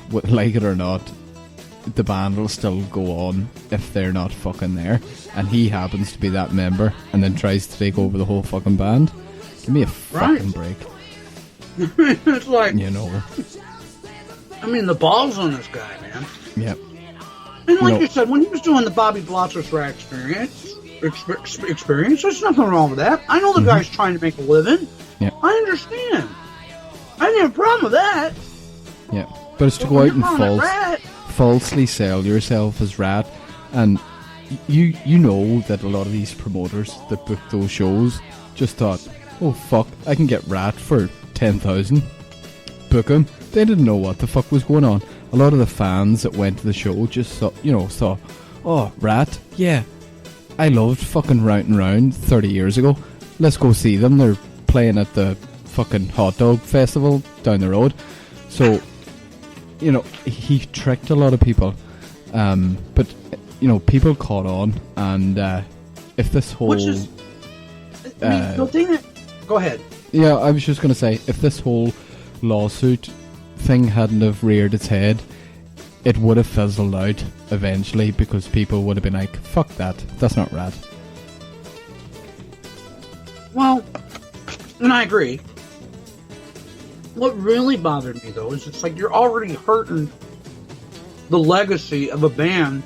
like it or not, the band will still go on if they're not fucking there, and he happens to be that member and then tries to take over the whole fucking band. Give me a fucking break. It's like, I mean, the balls on this guy, man. Yep. And like you said, when he was doing the Bobby Blotzer Rat experience, there's nothing wrong with that. I know the guy's trying to make a living. Yeah. I understand. I didn't have a problem with that. Yeah. But it's to go out and falsely sell yourself as Ratt, and you know that a lot of these promoters that book those shows just thought, oh fuck, I can get Ratt for 10,000. Book him. They didn't know what the fuck was going on. A lot of the fans that went to the show just thought, oh, Ratt, yeah, I loved fucking Round and Round 30 years ago. Let's go see them. They're playing at the fucking hot dog festival down the road. So, he tricked a lot of people. But, people caught on, and if this whole... Which is... the thing that... Go ahead. Yeah, I was just going to say, if this whole lawsuit thing hadn't have reared its head, it would have fizzled out eventually, because people would have been like, fuck that's not Ratt. Well, and I agree. What really bothered me, though, is it's like you're already hurting the legacy of a band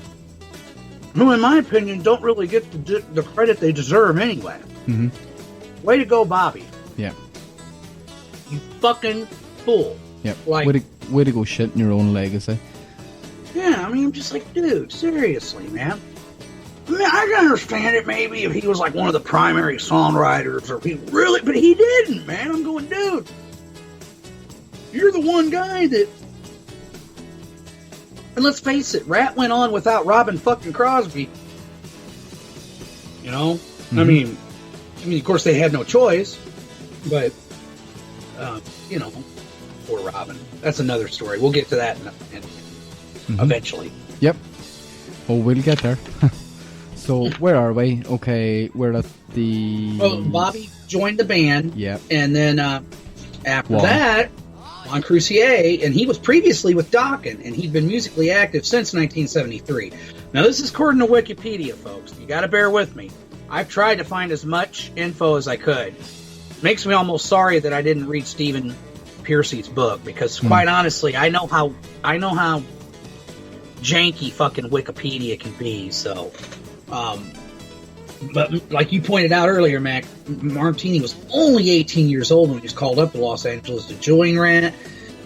who, in my opinion, don't really get the credit they deserve anyway. Mm-hmm. Way to go, Bobby. Yeah. You fucking fool. Yep. Like, way to go shit in your own legacy. Yeah, I mean, I'm just like, dude, seriously, man. I mean, I can understand it maybe if he was like one of the primary songwriters, or if he really, but he didn't, man. I'm going, dude, you're the one guy that, and let's face it, Ratt went on without Robin fucking Crosby. Mm-hmm. I mean, of course they had no choice, but, poor Robin. That's another story. We'll get to that eventually. Yep. Oh, we'll get there. So, where are we? Okay, we're at the... Well, Bobby joined the band. Yep. And then after that, Juan Crucier, and he was previously with Dokken, and he'd been musically active since 1973. Now, this is according to Wikipedia, folks. You got to bear with me. I've tried to find as much info as I could. Makes me almost sorry that I didn't read Stephen Piercy's book, because quite honestly, I know how janky fucking Wikipedia can be. So, but like you pointed out earlier, Mac, Martini was only 18 years old when he was called up to Los Angeles to join Ratt,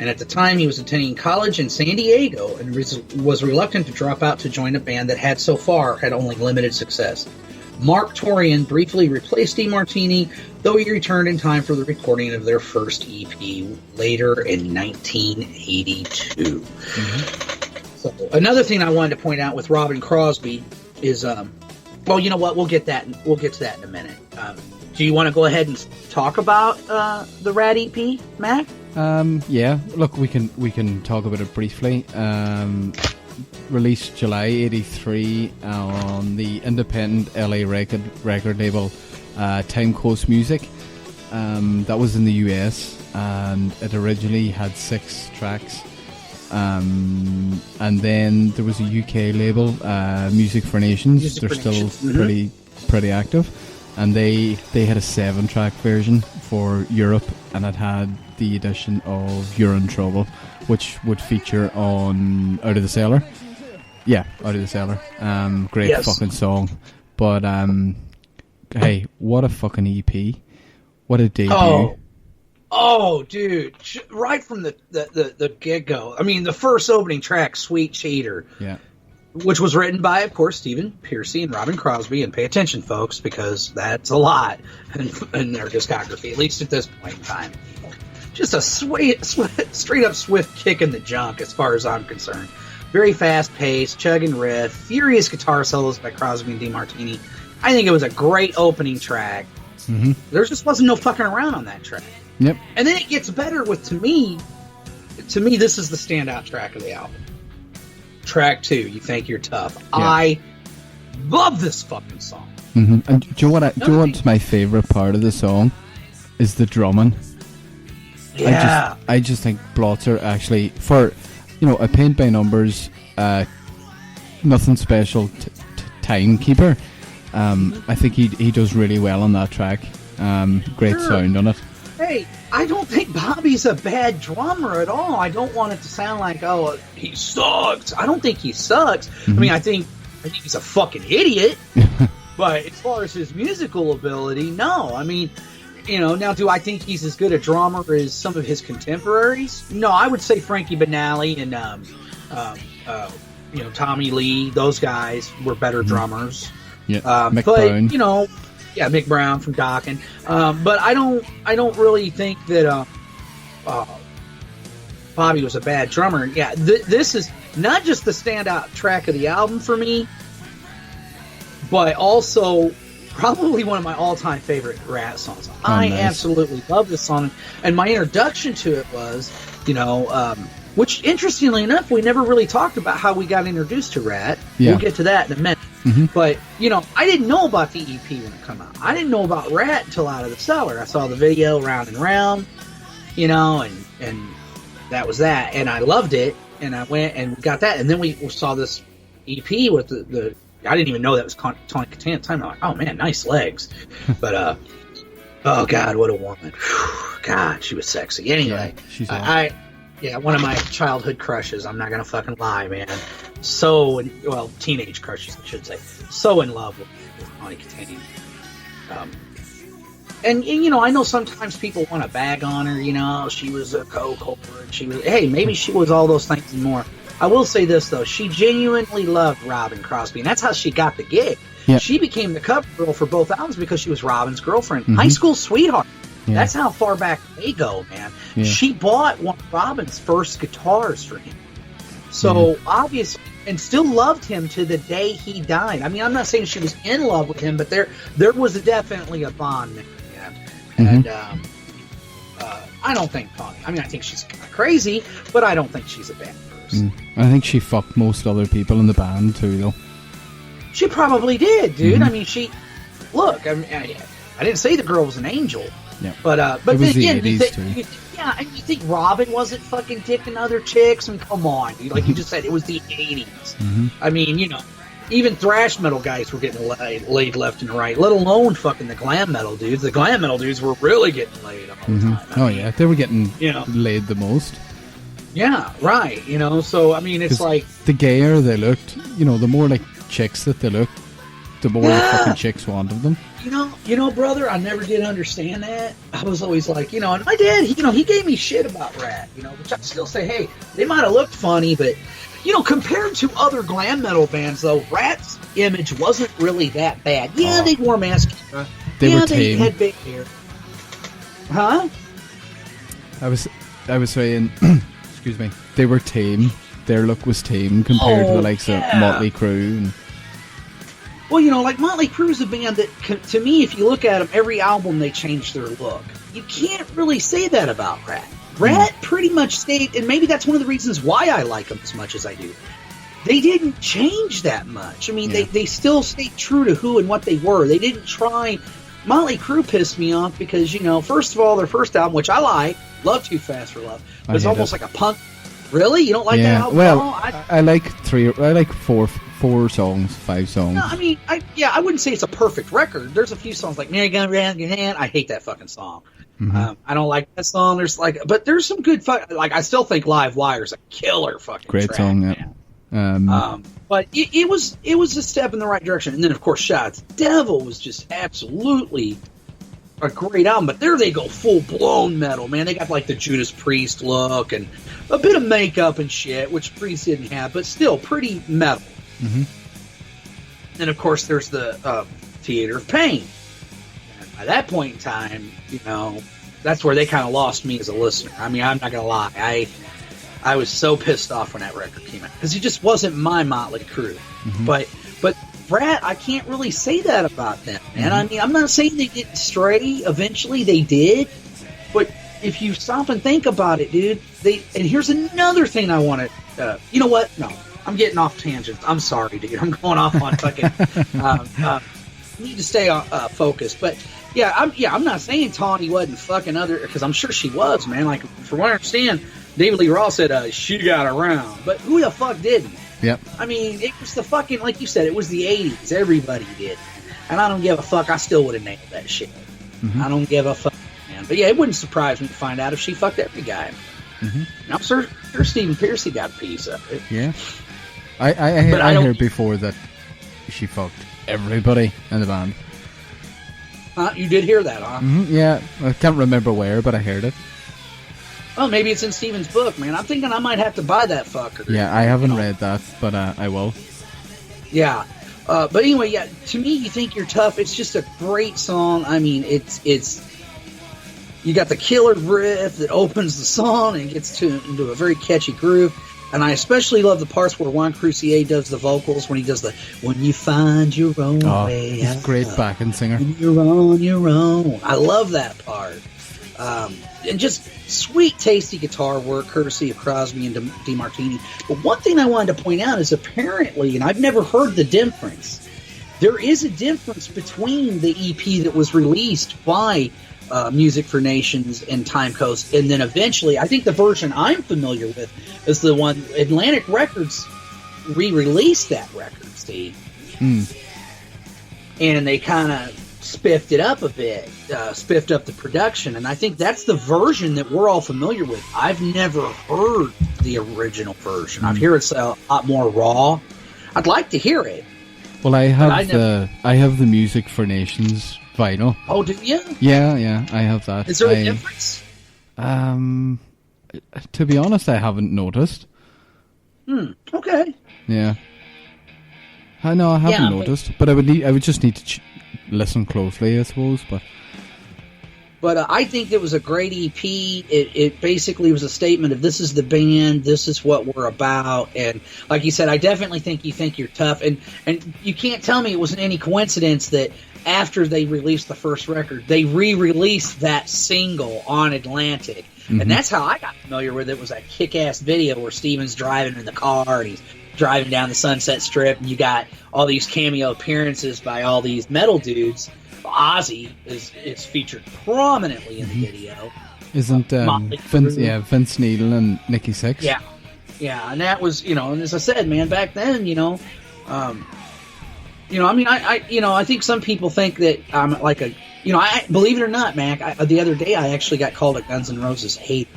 and at the time he was attending college in San Diego and was reluctant to drop out to join a band that had so far had only limited success. Mark Torian briefly replaced DeMartini, though he returned in time for the recording of their first EP later in 1982. Mm-hmm. So, another thing I wanted to point out with Robin Crosby is, well, you know what? We'll get to that in a minute. Do you want to go ahead and talk about the Ratt EP, Mac? Yeah. Look, we can talk about it briefly. released July '83 on the independent LA record label Time Coast Music. That was in the US, and it originally had 6 tracks. And then there was a UK label, Music for Nations. They're still pretty active, and they had a 7-track version for Europe, and it had the addition of You're in Trouble, which would feature on Out of the Cellar. Yeah, Out of the Cellar. Great fucking song. But hey, what a fucking EP! What a debut! Oh, dude! Right from the get go. I mean, the first opening track, "Sweet Cheater," which was written by, of course, Stephen Pearcy and Robin Crosby. And pay attention, folks, because that's a lot in their discography, at least at this point in time. Just a straight up swift kick in the junk, as far as I'm concerned. Very fast paced, chugging riff, furious guitar solos by Crosby and DeMartini. I think it was a great opening track. Mm-hmm. There just wasn't no fucking around on that track. Yep. And then it gets better with, to me, this is the standout track of the album. Track 2, You Think You're Tough. Yeah. I love this fucking song. Mm-hmm. And do you know what's my favorite part of the song? Is the drumming. Yeah. I just think Blotzer actually, for, a paint by numbers, nothing special timekeeper. I think he does really well on that track. Great sound on it. Hey, I don't think Bobby's a bad drummer at all. I don't want it to sound like, oh, he sucks. I don't think he sucks. Mm-hmm. I mean, I think he's a fucking idiot. But as far as his musical ability, no. I mean, now do I think he's as good a drummer as some of his contemporaries? No, I would say Frankie Banali and Tommy Lee. Those guys were better drummers. Yeah, Mick Brown. Mick Brown from Dokken. But I don't really think that Bobby was a bad drummer. Yeah, this is not just the standout track of the album for me, but also probably one of my all-time favorite Ratt songs. I absolutely love this song, and my introduction to it was, which interestingly enough, we never really talked about how we got introduced to Ratt. Yeah. We'll get to that in a minute. Mm-hmm. But, I didn't know about the EP when it came out. I didn't know about Ratt until Out of the Cellar. I saw the video Round and Round, and that was that. And I loved it, and I went and got that. And then we saw this EP with the I didn't even know that was Tony Katana at the time. I'm like, oh, man, nice legs. But, oh, God, what a woman. God, she was sexy. Anyway, yeah, she's awesome. One of my childhood crushes. I'm not going to fucking lie, man. Teenage crushes, I should say. So in love with Tony Katana. And I know sometimes people want to bag on her, she was a co-culprit. Maybe she was all those things and more. I will say this, though. She genuinely loved Robin Crosby, and that's how she got the gig. Yep. She became the cover girl for both albums because she was Robin's girlfriend. Mm-hmm. High school sweetheart. Yeah. That's how far back they go, man. Yeah. She bought one of Robin's first guitars for him. So, obviously, and still loved him to the day he died. I mean, I'm not saying she was in love with him, but there was definitely a bond there. And I don't think Tony, I think she's kind of crazy, but I don't think she's a bad person. I think she fucked most other people in the band, too, though. She probably did, dude. I mean, I didn't say the girl was an angel. Yeah. But then again, you think Robin wasn't fucking dicking other chicks? And come on, dude. Like you just said, it was the 80s. Mm-hmm. I mean, even thrash metal guys were getting laid left and right, let alone fucking the glam metal dudes. The glam metal dudes were really getting laid all the time. Yeah, they were getting laid the most. Yeah, right. So, I mean, it's like... The gayer they looked, the more like chicks that they looked, the more the fucking chicks wanted them. Brother, I never did understand that. I was always like, and my dad, he gave me shit about Ratt, which I still say, hey, they might have looked funny, but, compared to other glam metal bands, though, Ratt's image wasn't really that bad. Yeah, they wore mascara. They were tame. They had big hair. Huh? I was saying, excuse me, they were tame. Their look was tame compared to the likes of Motley Crue and... Well, like Motley Crue's a band that, to me, if you look at them, every album they change their look. You can't really say that about Ratt. Ratt pretty much stayed, and maybe that's one of the reasons why I like them as much as I do. they didn't change that much. I mean, Yeah. they still stayed true to who and what they were. They didn't try. Motley Crue pissed me off because, you know, first of all, their first album, which I like, Love Too Fast for Love, I was hate almost it. like a punk. Really? You don't like that Yeah, album? well, at all? I like four songs, 5 songs. No, I mean, I wouldn't say it's a perfect record. There's a few songs like "Mary Gun Round Your Hand." I hate that fucking song. Mhm. I don't like that song. But there's some good like I still think "Live Wire's" a killer fucking Great track, song, yeah. man. But it was a step in the right direction. And then of course, Shots Devil was just absolutely a great album. But there they go, full blown metal, man. They got like the Judas Priest look and a bit of makeup and shit, which Priest didn't have, but still pretty metal. Mhm. And of course, there's the Theater of Pain. And by that point in time, you know, that's where they kind of lost me as a listener. I mean, I'm not gonna lie, I was so pissed off when that record came out because it just wasn't my Motley Crue. Mhm. But Ratt, I can't really say that about them, man. Mhm. I mean, I'm not saying they didn't stray. Eventually, they did. But if you stop and think about it, dude, and here's another thing I want to. You know what? No, I'm getting off tangents. I'm sorry, dude. I'm going off on fucking. Need to stay focused, but yeah, I'm not saying Tawny wasn't fucking other, because I'm sure she was, man. Like, from what I understand, David Lee Roth said she got around, but who the fuck didn't? Yep. I mean, it was the fucking, like you said, it was the 80s. Everybody did. And I don't give a fuck. I still would have nailed that shit. Mhm. I don't give a fuck, man. But yeah, it wouldn't surprise me to find out if she fucked every guy. Mhm. I'm sure Stephen Pearcy got a piece of it. Yeah. But I I don't- heard before that she fucked everybody in the band. You did hear that, huh? Yeah, I can't remember where, but I heard it. Well, maybe it's in Stephen's book, man. I'm thinking I might have to buy that fucker. Yeah, I haven't You know? read that, but I will. Yeah. But anyway, yeah, to me, You Think You're Tough, it's just a great song. I mean, it's you got the killer riff that opens the song and gets into a very catchy groove. And I especially love the parts where Juan Crucier does the vocals, when he does the "When You Find Your Own Way He's a great Out, backing singer. when you're on your own." I love that part. And just sweet, tasty guitar work, courtesy of Crosby and DeMartini. But one thing I wanted to point out is apparently, and I've never heard the difference, there is a difference between the EP that was released by Music for Nations and Time Coast, and then eventually, I think the version I'm familiar with is the one Atlantic Records re-released that record, Steve. And they kind of spiffed it up a bit, spiffed up the production, and I think that's the version that we're all familiar with. I've never heard the original version. I've heard it's a lot more raw. I'd like to hear it. Well, I have never- I have the Music for Nations vinyl. Oh, do you? Yeah, I have that. Is there a difference? To be honest, I haven't noticed. Okay. Yeah. I know I haven't Yeah, but- noticed, but I would just need to listen closely, I suppose. But I think it was a great EP. It basically was a statement of, this is the band, this is what we're about. And like you said, I definitely think You Think You're Tough. And you can't tell me it wasn't any coincidence that after they released the first record, they re-released that single on Atlantic. And that's how I got familiar with it, was that kick-ass video where Steven's driving in the car and he's driving down the Sunset Strip, and you got all these cameo appearances by all these metal dudes. Ozzy is featured prominently in the video. isn't Motley Vince? Crue. Yeah, Vince Neil and Nikki Sixx. Yeah, and that was, and as I said, man, back then, I mean, I think some people think that I'm like a, I believe it or not, Mac. The other day, I actually got called a Guns N' Roses hater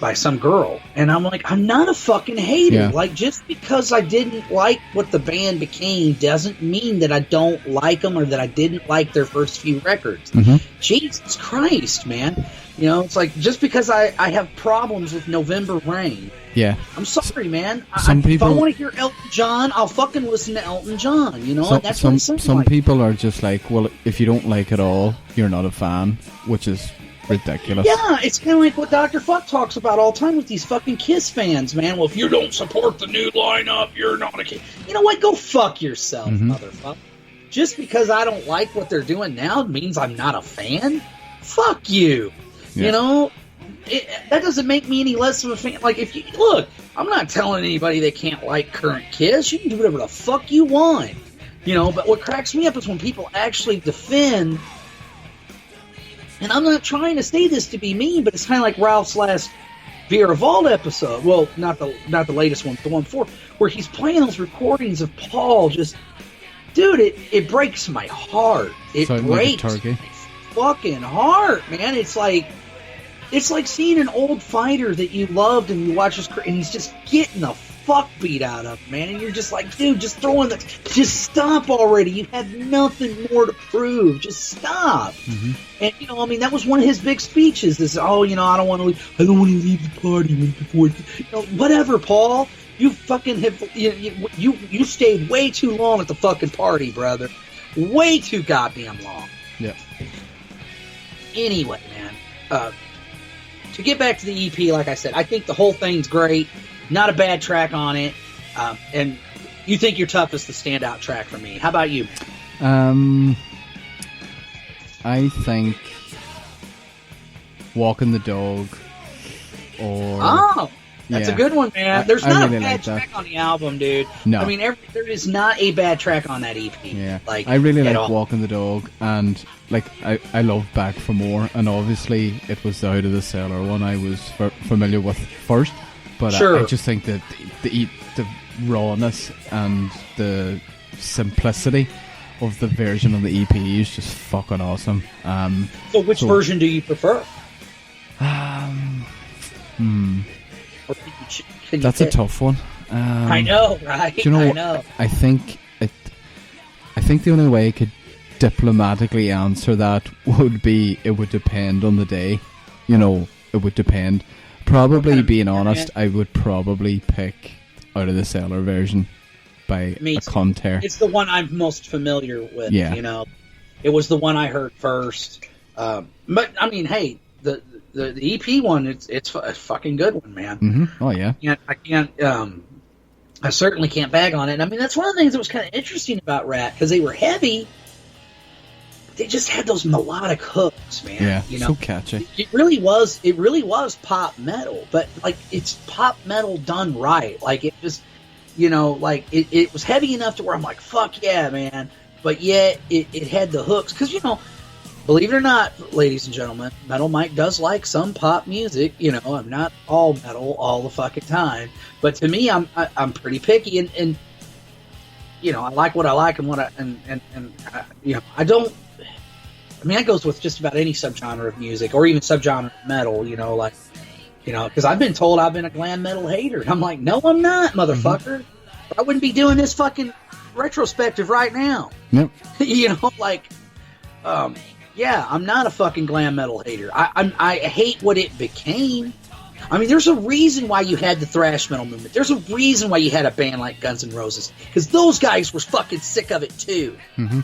by some girl, and I'm like, I'm not a fucking hater. Yeah. Like, just because I didn't like what the band became doesn't mean that I don't like them or that I didn't like their first few records. Jesus Christ, man. It's like, just because I have problems with November Rain, Yeah. I'm sorry, man. Some if I people- want to hear Elton John, I'll fucking listen to Elton John, and that's what it sounds Some like. people are just like, well, if you don't like it all, you're not a fan, which is ridiculous. Yeah, it's kind of like what Dr. Fuck talks about all the time with these fucking Kiss fans, man. Well, if you don't support the new lineup, you're not a Kiss. You know what? Go fuck yourself, motherfucker. Just because I don't like what they're doing now means I'm not a fan? Fuck you. Yeah. that doesn't make me any less of a fan. Like, if you look, I'm not telling anybody they can't like current Kiss. You can do whatever the fuck you want, you know. But what cracks me up is when people actually defend. And I'm not trying to say this to be mean, but it's kind of like Ralph's last Vera Vault episode. Well, not the latest one, but the one before, where he's playing those recordings of Paul. Just, dude, it breaks my heart. It breaks my fucking heart, man. It's like seeing an old fighter that you loved and you watch his, and he's just getting the fuck beat out of him, man. And you're just like, dude, just stop already. You have nothing more to prove. Just stop. Mm-hmm. And, you know, I mean, that was one of his big speeches. This, I don't want to leave the party before, you know, whatever, Paul. You fucking have, you stayed way too long at the fucking party, brother. Way too goddamn long. Yeah. Anyway, man, to get back to the EP, like I said, I think the whole thing's great. Not a bad track on it. And you think You're Tough is the standout track for me. How about you? I think Walking the Dog or... Oh, that's a good one, man. There's not really a bad track on the album, dude. No. I mean, there is not a bad track on that EP. Yeah. Like, I really like Walking the Dog, and like I love Back for More, and obviously it was the Out of the Cellar one I was familiar with first. But sure. I just think that the rawness and the simplicity of the version of the EP is just fucking awesome. So which version do you prefer? That's a tough one. I know, right? Do you know, I know. I think the only way I could diplomatically answer that would be it would depend on the day. You know, it would depend. Probably, being honest, I would probably pick Out of the Cellar version by a contour. It's the one I'm most familiar with. Yeah. You know, it was the one I heard first. But I mean, hey, the EP one, it's a fucking good one, man. Mm-hmm. Oh yeah. I certainly can't bag on it. And I mean, that's one of the things that was kind of interesting about Ratt, because they were heavy. They just had those melodic hooks, man. Yeah, you know? So catchy. It really was pop metal, but like it's pop metal done right. Like it just, you know, like it was heavy enough to where I'm like, fuck yeah, man. But yet it had the hooks, because, you know, believe it or not, ladies and gentlemen, Metal Mike does like some pop music. You know, I'm not all metal all the fucking time, but to me, I'm pretty picky, and you know, I like what I like, and what I you know, I don't. I mean, that goes with just about any subgenre of music, or even subgenre of metal, you know, like, you know, because I've been told I've been a glam metal hater. And I'm like, no, I'm not, motherfucker. Mm-hmm. I wouldn't be doing this fucking retrospective right now. Yep. You know, like, yeah, I'm not a fucking glam metal hater. I hate what it became. I mean, there's a reason why you had the thrash metal movement. There's a reason why you had a band like Guns N' Roses, because those guys were fucking sick of it too. Mm-hmm.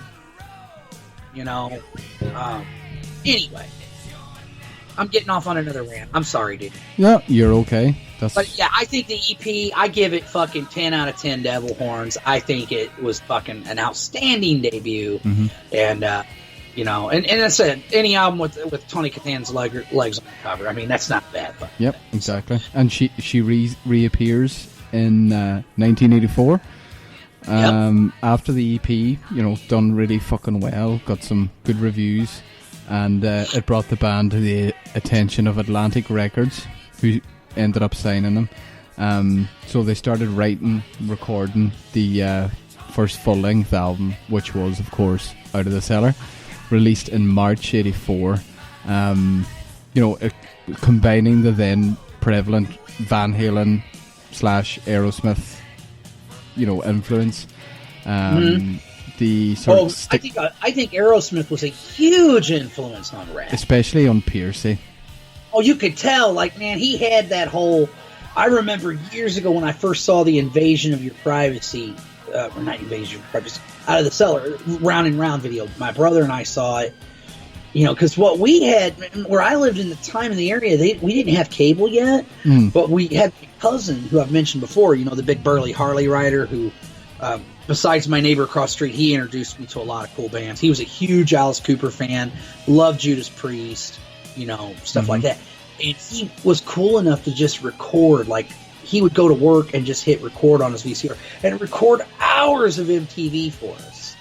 You know, anyway, I'm getting off on another rant. I'm sorry, dude. Yeah, you're okay. But yeah, I think the EP, I give it fucking 10 out of 10 devil horns. I think it was fucking an outstanding debut. Mm-hmm. And, you know, and I said, any album with Tony Catan's legs on the cover, I mean, that's not bad. But, yep, exactly. And she reappears in 1984. After the EP, you know, done really fucking well, got some good reviews, and it brought the band to the attention of Atlantic Records, who ended up signing them. So they started writing, recording the first full-length album, which was, of course, Out of the Cellar, released in March '84. You know, combining the then prevalent Van Halen / Aerosmith, you know, influence. The sort of I think Aerosmith was a huge influence on Ratt, especially on Piercy. Oh, you could tell, like, man, he had that whole. I remember years ago when I first saw the Invasion of Your Privacy, or not Invasion of Your Privacy, Out of the Cellar, Round and Round video. My brother and I saw it. You know, because what we had, where I lived in the time in the area, we didn't have cable yet, but we had my cousin, who I've mentioned before, you know, the big burly Harley rider, who, besides my neighbor across the street, he introduced me to a lot of cool bands. He was a huge Alice Cooper fan, loved Judas Priest, you know, stuff like that. And he was cool enough to just record, like, he would go to work and just hit record on his VCR and record hours of MTV for us.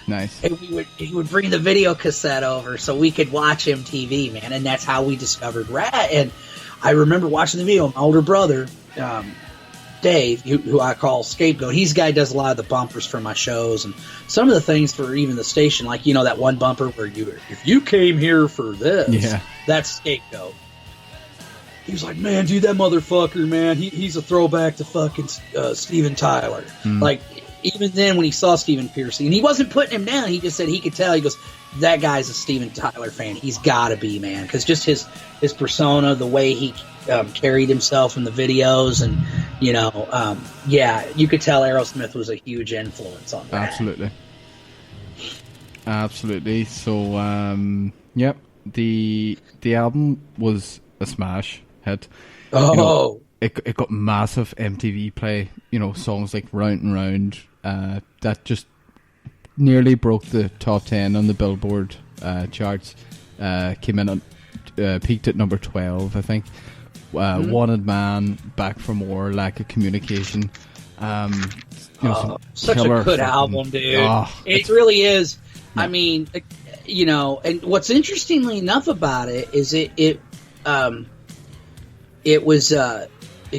Nice. And he would bring the video cassette over so we could watch MTV, man. And that's how we discovered Ratt. And I remember watching the video. My older brother, Dave, who I call Scapegoat, he's the guy who does a lot of the bumpers for my shows and some of the things for even the station, like, that one bumper where if you came here for this, that's Scapegoat. He was like, man, dude, that motherfucker, man, he's a throwback to fucking Steven Tyler. Like, even then when he saw Stephen Pearcy, and he wasn't putting him down, he just said he could tell. He goes, that guy's a Steven Tyler fan. He's got to be, man, because just his persona, the way he carried himself in the videos, and you could tell Aerosmith was a huge influence on that. Absolutely. So, yep, the album was a smash hit. It got massive MTV play. Songs like Round and Round, that just nearly broke the top 10 on the Billboard charts. Came in peaked at number 12, I think. Wanted Man, Back for More, Lack of Communication. Such a good album, dude. It really is. Yeah. I mean, and what's interestingly enough about it is it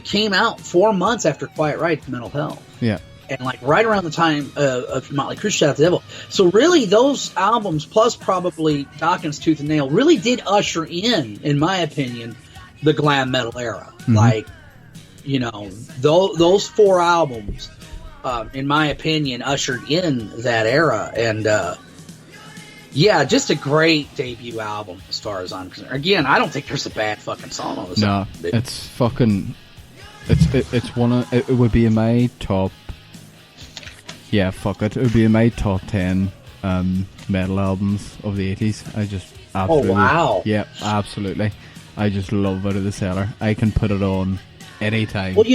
came out 4 months after Quiet Riot's Mental Health. Yeah. And like right around the time of Motley Crue, Shout at the Devil. So really those albums, plus probably Dawkins, Tooth and Nail, really did usher in my opinion, the glam metal era. Like, those 4 albums, in my opinion, ushered in that era. And just a great debut album as far as I'm concerned. Again, I don't think there's a bad fucking song on this album. No, it's fucking... It's one of... It would be in my top... Yeah, fuck it. It would be in my top 10 metal albums of the 80s. I just absolutely... Oh, wow. Yeah, absolutely. I just love Out of the Cellar. I can put it on anytime. Well,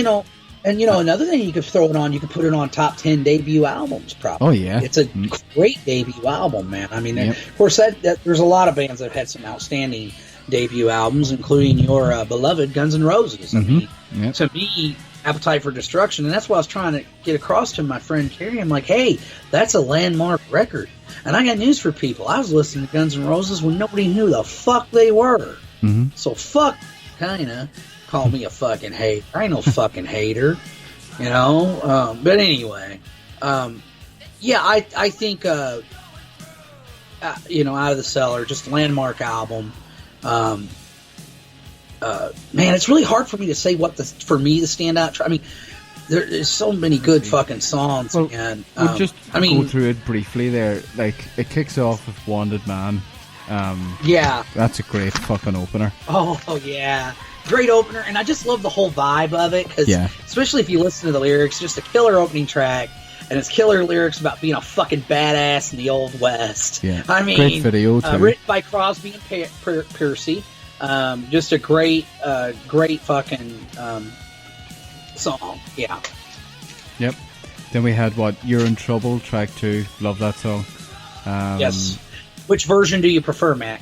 another thing you could throw it on, you could put it on top 10 debut albums, probably. Oh, yeah. It's a great debut album, man. I mean, of course, that there's a lot of bands that have had some outstanding debut albums, including your beloved Guns N' Roses. I mean, to me, Appetite for Destruction, and that's what I was trying to get across to my friend Carrie. I'm like, hey, that's a landmark record. And I got news for people. I was listening to Guns N' Roses when nobody knew the fuck they were. So fuck, kinda, call me a fucking hater. I ain't no fucking hater, But anyway, I think, Out of the Cellar, just landmark album. Man, it's really hard for me to say for me the standout. I mean, there's so many good fucking songs. Well, and we'll just go through it briefly there. Like, it kicks off with Wanted Man. That's a great fucking opener. Oh yeah, great opener, and I just love the whole vibe of it, because especially if you listen to the lyrics, just a killer opening track, and it's killer lyrics about being a fucking badass in the Old West. Yeah, I mean, great video too. Written by Crosby and Pearcy. Just a great fucking song. Yeah. Yep. Then we had You're in Trouble, track 2. Love that song. Yes. Which version do you prefer, Matt?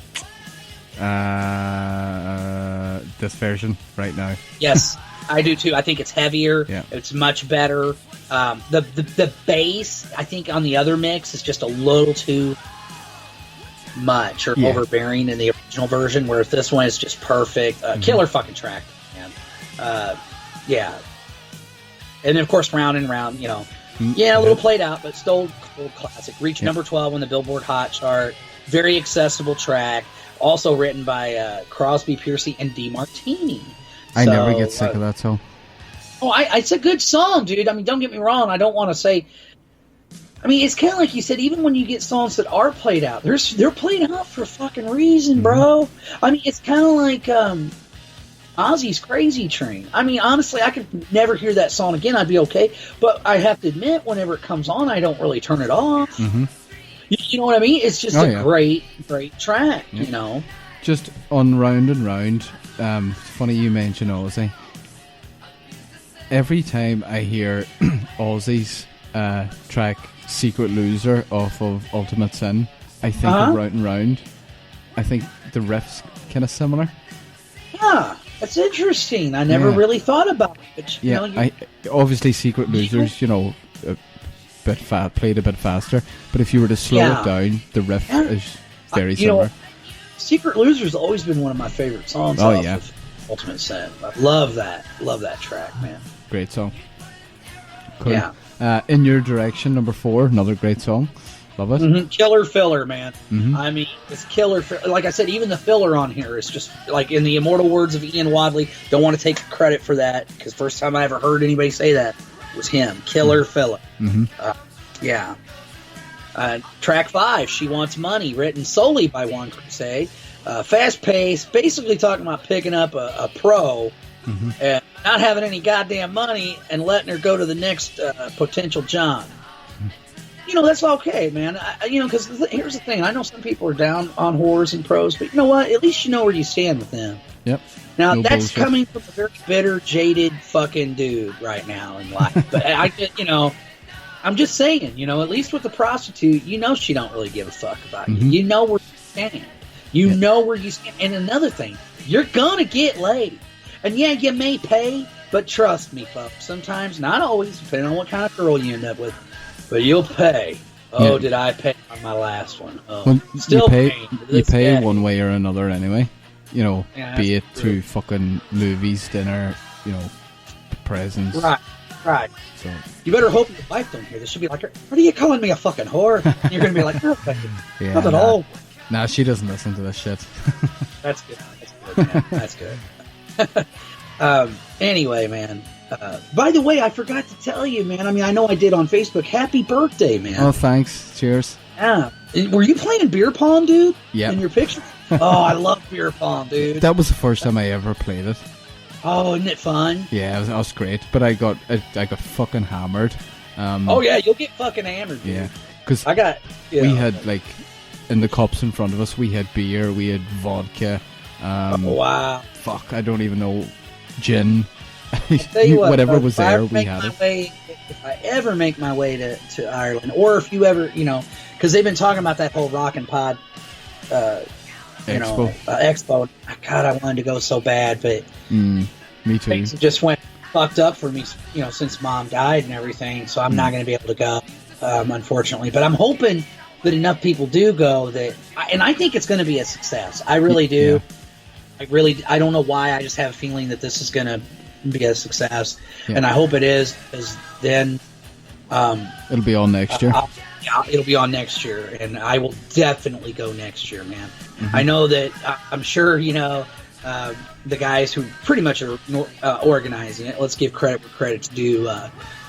This version right now. Yes, I do too. I think it's heavier. Yeah. It's much better. The bass, I think, on the other mix is just a little too much or overbearing in the original version, whereas this one is just perfect. Killer fucking track, man. And then, of course, Round and Round, a little played out, but still cool classic. Reached number 12 on the Billboard Hot chart. Very accessible track. Also written by Crosby, Pearcy, and DeMartini. I never get sick of that song. It's a good song, dude. I mean, don't get me wrong. I don't want to say... I mean, it's kind of like you said, even when you get songs that are played out, they're played out for a fucking reason, bro. I mean, it's kind of like Ozzy's Crazy Train. I mean, honestly, I could never hear that song again. I'd be okay. But I have to admit, whenever it comes on, I don't really turn it off. You know what I mean? It's just great track, Just on Round and Round, it's funny you mention Ozzy. Every time I hear Ozzy's track Secret Loser off of Ultimate Sin, I think of Round and Round. I think the riff's kind of similar. Huh, that's interesting. I never really thought about it. But, you know, obviously Secret Losers, you know, played a bit faster, but if you were to slow it down, the riff is very similar. Know, Secret Losers has always been one of my favorite songs off of Ultimate Sin. I love that track, man. Great song. Cool. Yeah. In Your Direction, number 4, another great song. Love it. Mm-hmm. Killer filler, man. Mm-hmm. I mean, it's killer. Like I said, even the filler on here is just like, in the immortal words of Ian Wadley. Don't want to take credit for that, because first time I ever heard anybody say that was him. Killer filler. Mm-hmm. Track 5, She Wants Money, written solely by Juan Crusade. Fast paced, basically talking about picking up a pro and not having any goddamn money and letting her go to the next potential John. You know, that's okay, man. Because here's the thing. I know some people are down on whores and pros, but you know what? At least you know where you stand with them. Yep. Now, that's bullshit. Coming from a very bitter, jaded fucking dude right now in life. But I'm just saying, you know, at least with the prostitute, you know she don't really give a fuck about you. You know where you stand. You know where you stand. And another thing, you're going to get laid. And yeah, you may pay, but trust me, folks, sometimes, not always, depending on what kind of girl you end up with, but you'll pay. Oh, did I pay on my last one? Oh, well, still you pay one way or another anyway. You know, be it through fucking movies, dinner, you know, presents. Right. So you better hope your wife don't hear this. She'll be like, "What are you calling me a fucking whore?" And you're gonna be like, "No, not at all." Nah, she doesn't listen to this shit. That's good. Man. That's good. Anyway, man. By the way, I forgot to tell you, man. I mean, I know I did on Facebook. Happy birthday, man. Oh, thanks. Cheers. Yeah. Were you playing beer pong, dude? Yeah. In your picture? Oh, I love beer pong, dude. That was the first time I ever played it. Oh, isn't it fun? Yeah, it was great. But I got fucking hammered. Oh yeah, you'll get fucking hammered, dude. Yeah, because we had like in the cups in front of us, we had beer, we had vodka. Wow. Fuck, I don't even know, gin. Tell you what, whatever was there, we had it. If I ever make my way to Ireland, or if you ever, you know, because they've been talking about that whole Rock and Pod, expo. God, I wanted to go so bad, but me too. Things just went fucked up for me, you know, since Mom died and everything. So I'm not going to be able to go, unfortunately. But I'm hoping that enough people do go and I think it's going to be a success. I really do. Yeah. I don't know why. I just have a feeling that this is going to be a success, and I hope it is, because then it'll be on next year. It'll be on next year, and I will definitely go next year, man. I know that I'm sure, you know, the guys who pretty much are organizing it. Let's give credit where credit's due.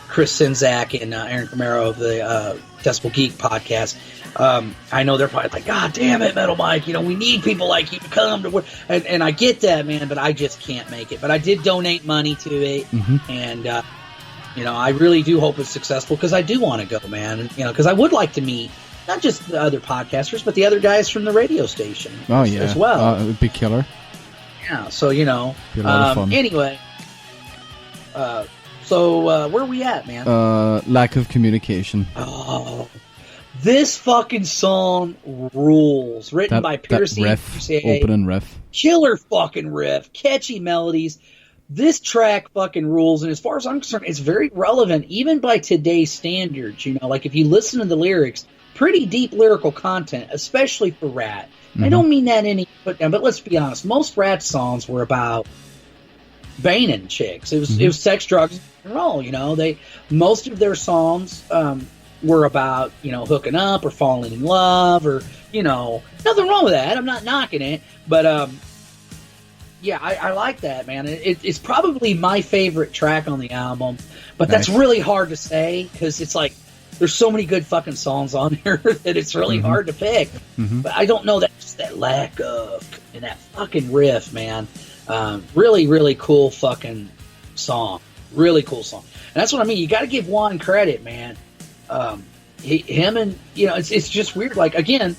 Chris Sinzak and Aaron Camaro of the Decibel Geek podcast. I know they're probably like, God damn it, Metal Mike, you know, we need people like you to come to work. And I get that, man, but I just can't make it. But I did donate money to it, and, you know, I really do hope it's successful, because I do want to go, man. You know, because I would like to meet not just the other podcasters, but the other guys from the radio station as well. It would be killer. Yeah, so, you know, be a lot of fun. Anyway, so where are we at, man? Lack of communication. Oh, this fucking song rules. Written by Piercy. That riff, opening riff. Killer fucking riff. Catchy melodies. This track fucking rules, and as far as I'm concerned, it's very relevant, even by today's standards. You know, like if you listen to the lyrics, pretty deep lyrical content, especially for Ratt. I don't mean that any put down, but let's be honest. Most Ratt songs were about banging chicks. It was sex, drugs, and roll. You know, most of their songs were about, you know, hooking up or falling in love, or, you know, nothing wrong with that. I'm not knocking it, but yeah, I like that, man. It's probably my favorite track on the album, but that's really hard to say, because it's like there's so many good fucking songs on here that it's really hard to pick. But I don't know, just that lack of, and that fucking riff, man. Really, really cool fucking song. Really cool song. And that's what I mean. You got to give Juan credit, man. Him and, you know, it's just weird. Like, again,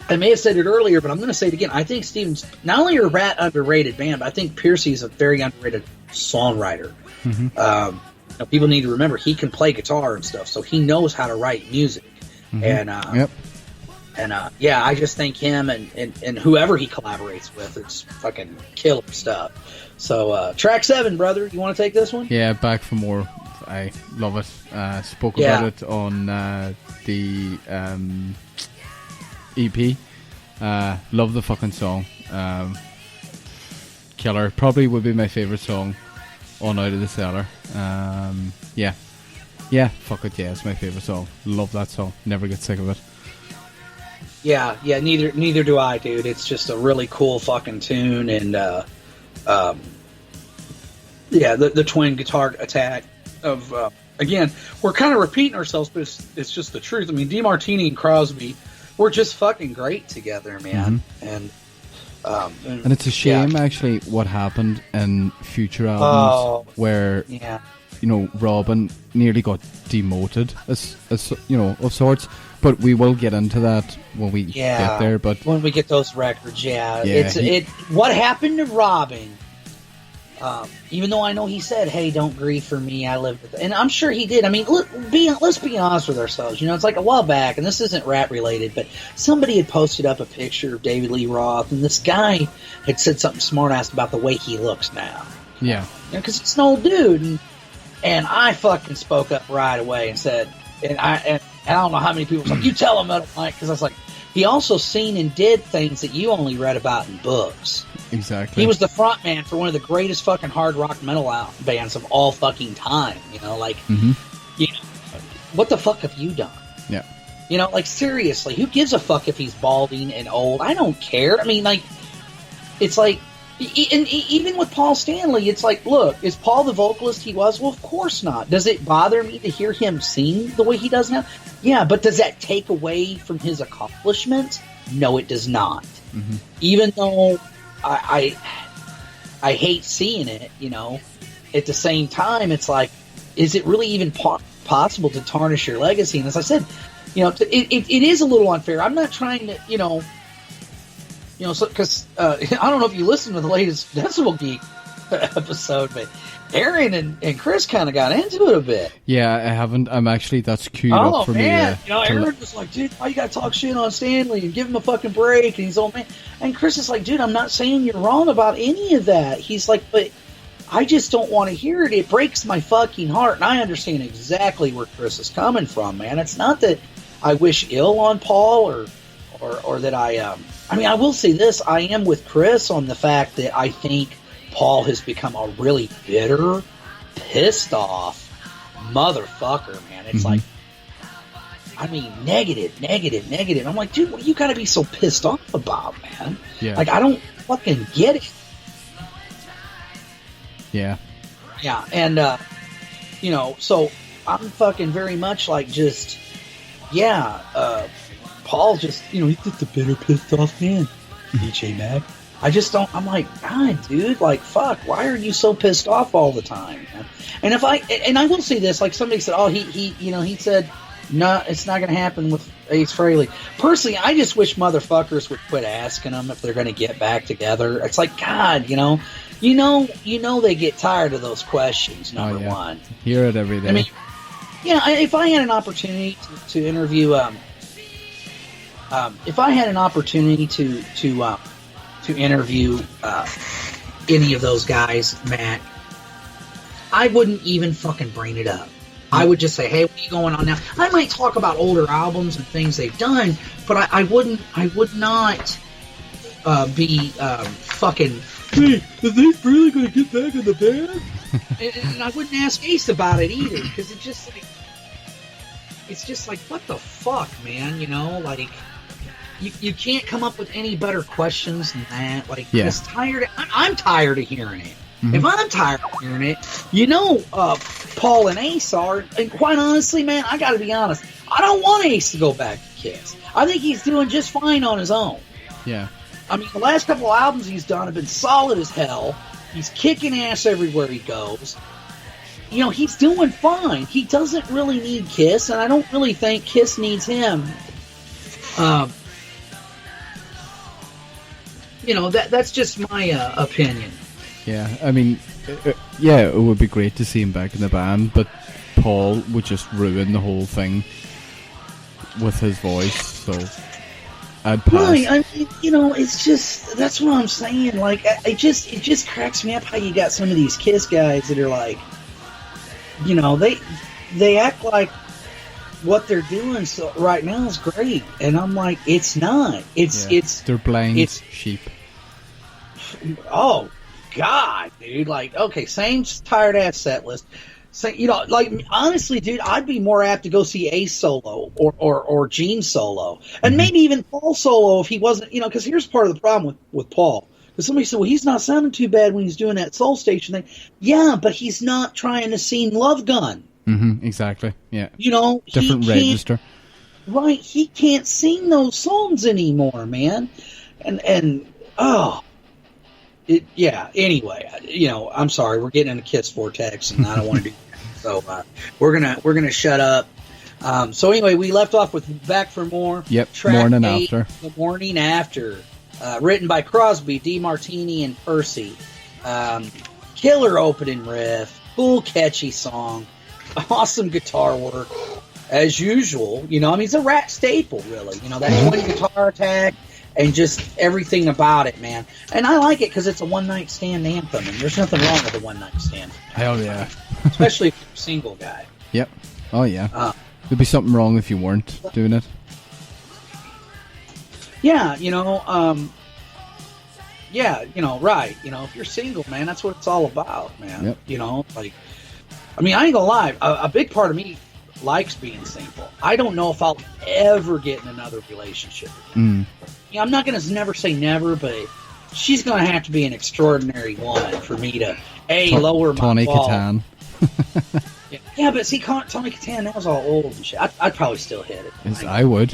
I may have said it earlier, but I'm going to say it again. I think Steven's not only a Ratt underrated band, but I think Piercy's a very underrated songwriter. You know, people need to remember he can play guitar and stuff, so he knows how to write music. And yeah, I just think him and whoever he collaborates with, it's fucking killer stuff. So, track 7, brother, you want to take this one? Yeah, Back for More. I love it. Spoke about it on the EP. Love the fucking song. Killer. Probably would be my favourite song on Out of the Cellar. Yeah, fuck it, yeah, it's my favourite song. Love that song. Never get sick of it. Yeah, neither do I, dude. It's just a really cool fucking tune, and the twin guitar attack of again, we're kind of repeating ourselves, but it's just the truth. I mean, DeMartini and Crosby were just fucking great together, man. Mm-hmm. And it's a shame actually what happened in future albums where Robin nearly got demoted as of sorts. But we will get into that when we get there. But when we get those records, what happened to Robin? Even though I know he said, "Hey, don't grieve for me. I lived with," and I'm sure he did. I mean, let's be honest with ourselves. It's like a while back, and this isn't rap related, but somebody had posted up a picture of David Lee Roth, and this guy had said something smart ass about the way he looks now. Yeah, because it's an old dude, and I fucking spoke up right away and said, and I don't know how many people was like, "You tell him, Metal Mike," because I was like, he also seen and did things that you only read about in books. Exactly. He was the front man for one of the greatest fucking hard rock metal bands of all fucking time. What the fuck have you done? Yeah. Seriously, who gives a fuck if he's balding and old? I don't care. I mean, it's like, and even with Paul Stanley, it's like, look, is Paul the vocalist he was? Well, of course not. Does it bother me to hear him sing the way he does now? Yeah, but does that take away from his accomplishments? No, it does not. Mm-hmm. Even though I hate seeing it, at the same time, it's like, is it really even possible to tarnish your legacy? And as I said, it is a little unfair. I'm not trying to, because I don't know if you listened to the latest Decibel Geek episode, but Aaron and Chris kind of got into it a bit. Yeah, I haven't. I'm actually, that's queued up for me. Aaron was like, dude, why you gotta talk shit on Stanley and give him a fucking break? And he's old man. And Chris is like, dude, I'm not saying you're wrong about any of that. He's like, but I just don't want to hear it. It breaks my fucking heart. And I understand exactly where Chris is coming from, man. It's not that I wish ill on Paul or that I mean, I will say this. I am with Chris on the fact that I think Paul has become a really bitter, pissed off motherfucker, man. It's like, I mean, negative. I'm like, dude, what do you gotta be so pissed off about, man? Yeah. Like, I don't fucking get it. Yeah. Yeah, and, so I'm fucking very much like just, Paul just, he's just a bitter, pissed off man, DJ Mag. I just don't, I'm like, God, dude, like, fuck, why are you so pissed off all the time, man? And I will say this, like somebody said, he said, no, it's not going to happen with Ace Frehley. Personally, I just wish motherfuckers would quit asking them if they're going to get back together. It's like, God, they get tired of those questions, number one. Hear it every day. I mean, if I had an opportunity to interview, if I had an opportunity to interview any of those guys, Matt, I wouldn't even fucking bring it up. I would just say, hey, what are you going on now? I might talk about older albums and things they've done, but I would not be fucking, hey, is Ace really going to get back in the band? and I wouldn't ask Ace about it either, because it's just like, what the fuck, man? Like, you can't come up with any better questions than that. Like, I'm tired of hearing it. Mm-hmm. If I'm tired of hearing it, Paul and Ace are, and quite honestly, man, I gotta be honest, I don't want Ace to go back to Kiss. I think he's doing just fine on his own. Yeah. I mean, the last couple of albums he's done have been solid as hell. He's kicking ass everywhere he goes. He's doing fine. He doesn't really need Kiss, and I don't really think Kiss needs him. That's just my opinion. Yeah, I mean, it would be great to see him back in the band, but Paul would just ruin the whole thing with his voice, so... I'd pass. Right, I mean, it's just, that's what I'm saying. Like, it just cracks me up how you got some of these Kiss guys that are like, they act like what they're doing right now is great, and I'm like, it's not. They're blind sheep. Oh God, dude! Like, okay, same tired ass set list. So, like, honestly, dude, I'd be more apt to go see Ace solo or Gene solo, and maybe even Paul solo if he wasn't, because here's part of the problem with Paul. Because somebody said, well, he's not sounding too bad when he's doing that Soul Station thing. Yeah, but he's not trying to sing Love Gun. Mm-hmm, exactly. Yeah. Different register. Right. He can't sing those songs anymore, man. Anyway, I'm sorry. We're getting in a Kiss vortex, and I don't want to do that. So we're gonna shut up. So anyway, we left off with Back for More. Yep. Track Morning 8, After. The Morning After. Written by Crosby, DeMartini, and Percy. Killer opening riff. Cool, catchy song. Awesome guitar work, as usual. It's a Ratt staple, really. That 20 guitar attack and just everything about it, man. And I like it because it's a one-night stand anthem, and there's nothing wrong with a one-night stand. Hell yeah. Especially if you're a single guy. Yep. Oh, yeah. There'd be something wrong if you weren't doing it. Yeah, right. If you're single, man, that's what it's all about, man. Yep. I ain't gonna lie. A big part of me likes being single. I don't know if I'll ever get in another relationship. I'm not gonna never say never, but she's gonna have to be an extraordinary woman for me to lower my Tony ball. Catan. Yeah, but see, Tony Catan, that was all old and shit. I'd probably still hit it. Yes, I would.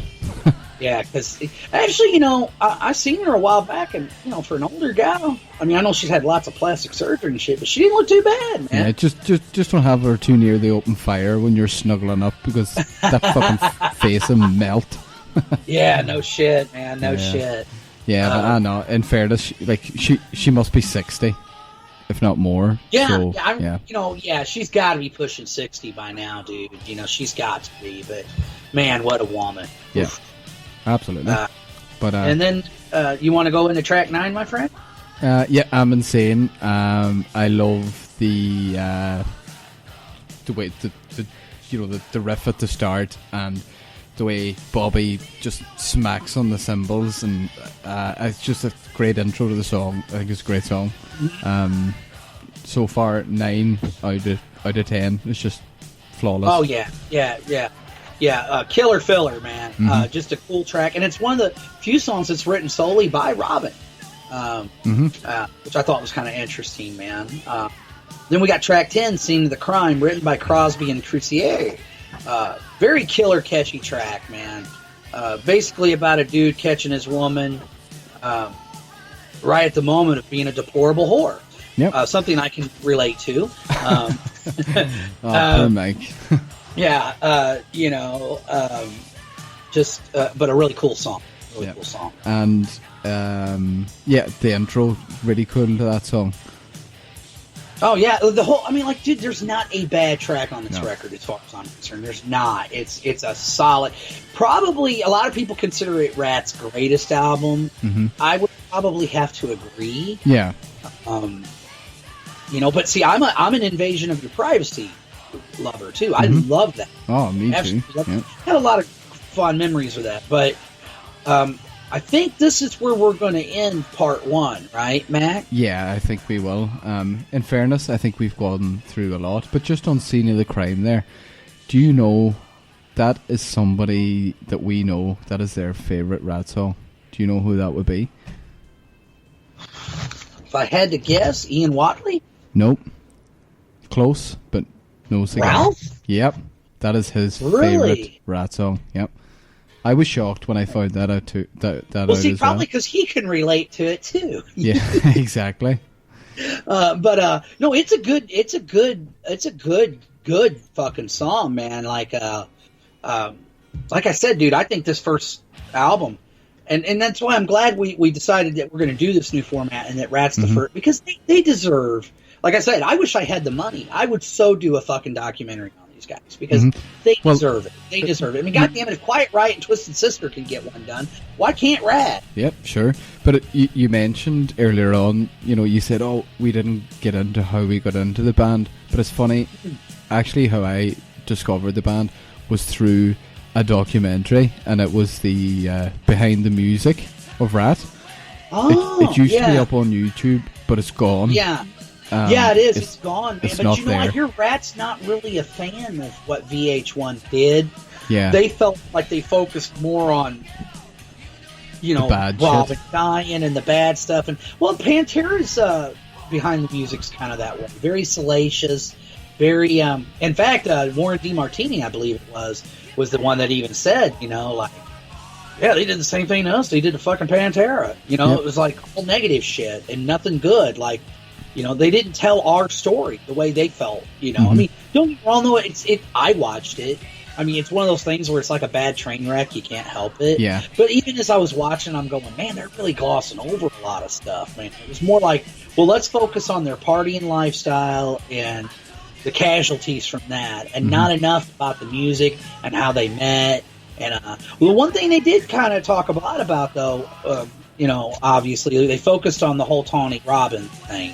Yeah, because actually, I seen her a while back, and for an older gal, I know she's had lots of plastic surgery and shit, but she didn't look too bad, man. Yeah, just don't have her too near the open fire when you're snuggling up, because that fucking face will melt. Yeah, no shit, man, no shit. Yeah, but I know. In fairness, she must be 60, if not more. Yeah, so, she's got to be pushing 60 by now, dude. She's got to be. But man, what a woman. Yeah. Oof. Absolutely. And then you want to go into track 9, my friend? Yeah, I'm insane. I love the way the riff at the start, and the way Bobby just smacks on the cymbals, and it's just a great intro to the song. I think it's a great song. So far, 9 out of 10. It's just flawless. Oh yeah, killer filler, man. Just a cool track, and it's one of the few songs that's written solely by Robin, which I thought was kind of interesting, man. Then we got track 10, Scene of the Crime, written by Crosby and Crucier. Very killer, catchy track, man. Basically about a dude catching his woman right at the moment of being a deplorable whore. Yep. Something I can relate to. Poor Mike. Yeah, but a really cool song. Cool song. And, the intro, really cool to that song. Oh, yeah, dude, there's not a bad track on this record as far as I'm concerned. There's not. It's a solid, probably, a lot of people consider it Ratt's greatest album. I would probably have to agree. Yeah. But see, I'm an Invasion of Your Privacy lover too. I love that. Oh, me too. Yeah. Had a lot of fond memories with that, but I think this is where we're going to end part 1, right, Mac? Yeah, I think we will. In fairness, I think we've gone through a lot, but just on Scene of the Crime there, do you know that is somebody that we know that is their favourite Ratt song? Do you know who that would be? If I had to guess, Ian Watley? Nope. Close, but no cigar. Ralph? Yep. That is his Really? favourite Ratt song. Yep. I was shocked when I found that out too. Well, see, probably because he can relate to it too. Yeah, exactly. But no, it's a good fucking song, man. Like I said, dude, I think this first album, and that's why I'm glad we decided that we're going to do this new format and that Ratt's the first, because they deserve. Like I said, I wish I had the money. I would so do a fucking documentary on these guys because they deserve it. They deserve it. I mean, goddamn it, if Quiet Riot and Twisted Sister can get one done, why can't Ratt? Yep, sure. But you mentioned earlier on, you said, oh, we didn't get into how we got into the band. But it's funny, actually, how I discovered the band was through a documentary, and it was the Behind the Music of Ratt. Oh, it used to be up on YouTube, but it's gone. Yeah. Yeah, it is. It's gone, man. It's but not you know, there. I hear Ratt's not really a fan of what VH1 did. Yeah. They felt like they focused more on, bad Robin shit. dying and the bad stuff. And Pantera's Behind the Music's kind of that way. Very salacious. Very. In fact, Warren DeMartini, I believe it was the one that even said, yeah, they did the same thing to us. They did to fucking Pantera. It was like all negative shit and nothing good. Like, they didn't tell our story the way they felt. I mean, don't get me wrong though. I watched it. I mean, it's one of those things where it's like a bad train wreck. You can't help it. Yeah. But even as I was watching, I'm going, man, they're really glossing over a lot of stuff, man. It was more like, well, let's focus on their partying lifestyle and the casualties from that, and not enough about the music and how they met. And one thing they did kind of talk a lot about, though, obviously they focused on the whole Tawny Robin thing,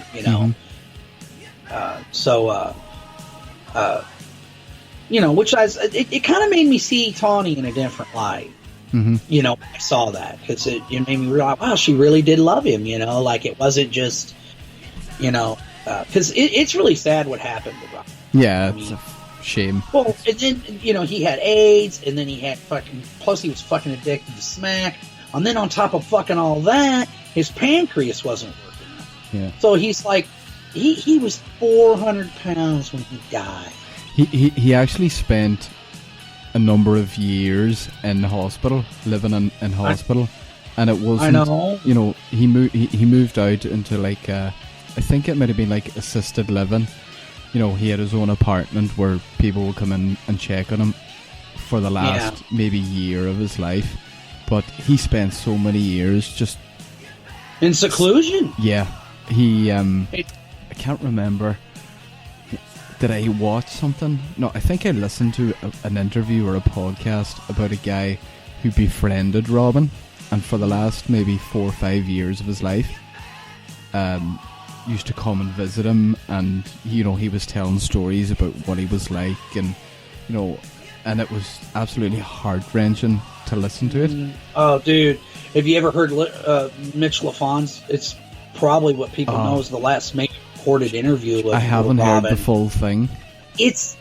which it kind of made me see Tawny in a different light. I saw that because it made me realize, wow, she really did love him. Like it wasn't just, because it's really sad what happened to Robin. Yeah, it's a shame. Well, and then, he had AIDS, and then he had plus he was fucking addicted to smack, and then on top of fucking all that, his pancreas wasn't working. Yeah. So he's like, he was 400 pounds when he died. He actually spent a number of years in hospital, living in hospital, and it wasn't. I know. He moved out into like I think it might have been like assisted living. He had his own apartment where people would come in and check on him for the last maybe year of his life, but he spent so many years just in seclusion. Yeah, he. I can't remember. Did I watch something? No, I think I listened to an interview or a podcast about a guy who befriended Robin, and for the last maybe 4 or 5 years of his life, used to come and visit him, and he was telling stories about what he was like, and and it was absolutely heart-wrenching to listen to it. Oh, dude, have you ever heard Mitch LaFon's? It's probably what people know is the last major recorded interview with I haven't with heard Robin. the full thing. It's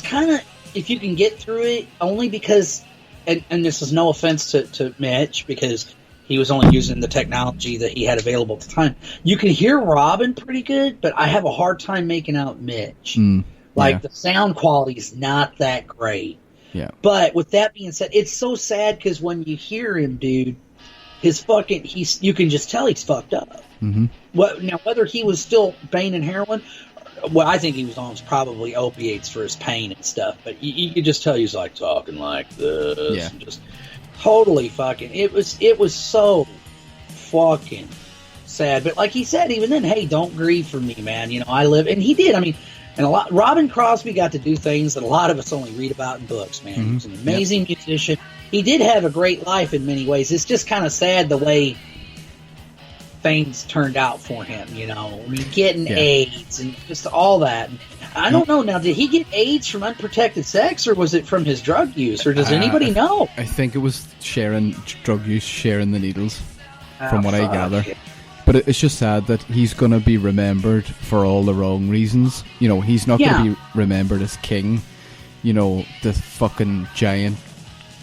kind of, if you can get through it, only because, and this is no offense to Mitch, because he was only using the technology that he had available at the time. You can hear Robin pretty good, but I have a hard time making out Mitch. The sound quality is not that great. Yeah. But with that being said, it's so sad because when you hear him, dude, you can just tell he's fucked up. Now, whether he was still banging heroin, what I think he was on was probably opiates for his pain and stuff. But you could just tell he's like talking like this, and just totally fucking. It was so fucking sad. But like he said, even then, hey, don't grieve for me, man. I live, and he did. I mean, and Robin Crosby got to do things that a lot of us only read about in books, man. He was an amazing musician. He did have a great life in many ways. It's just kind of sad the way things turned out for him, I mean, getting AIDS and just all that. I don't know. Now, did he get AIDS from unprotected sex, or was it from his drug use, or does anybody know? I think it was drug use, sharing the needles, from what I gather. But it's just sad that he's going to be remembered for all the wrong reasons. He's not going to be remembered as king. The fucking giant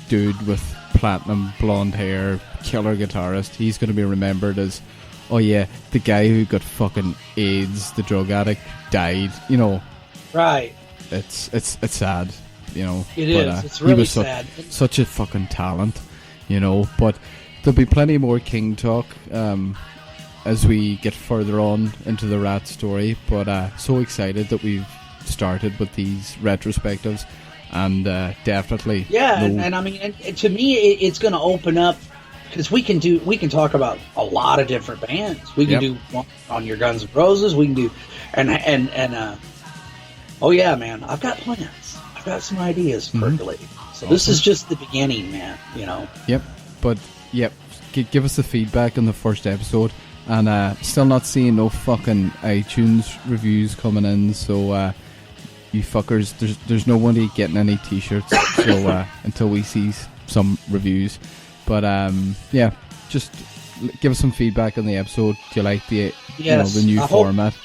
dude with platinum blonde hair, killer guitarist. He's going to be remembered as, oh yeah, the guy who got fucking AIDS, the drug addict, died. Right. It's sad. It is. It's really sad. Such a fucking talent. But there'll be plenty more King talk as we get further on into the Ratt story. But so excited that we've started with these retrospectives, and definitely. Yeah, and I mean, and to me, it's going to open up. Because we can talk about a lot of different bands. We can do one on your Guns N' Roses. We can do and Oh yeah, man. I've got plans. I've got some ideas percolating. So this is just the beginning, man. You know. Yep. But give us the feedback on the first episode. And still not seeing no fucking iTunes reviews coming in. So you fuckers, there's nobody getting any t-shirts. So until we see some reviews. But just give us some feedback on the episode. Do you like the the new format?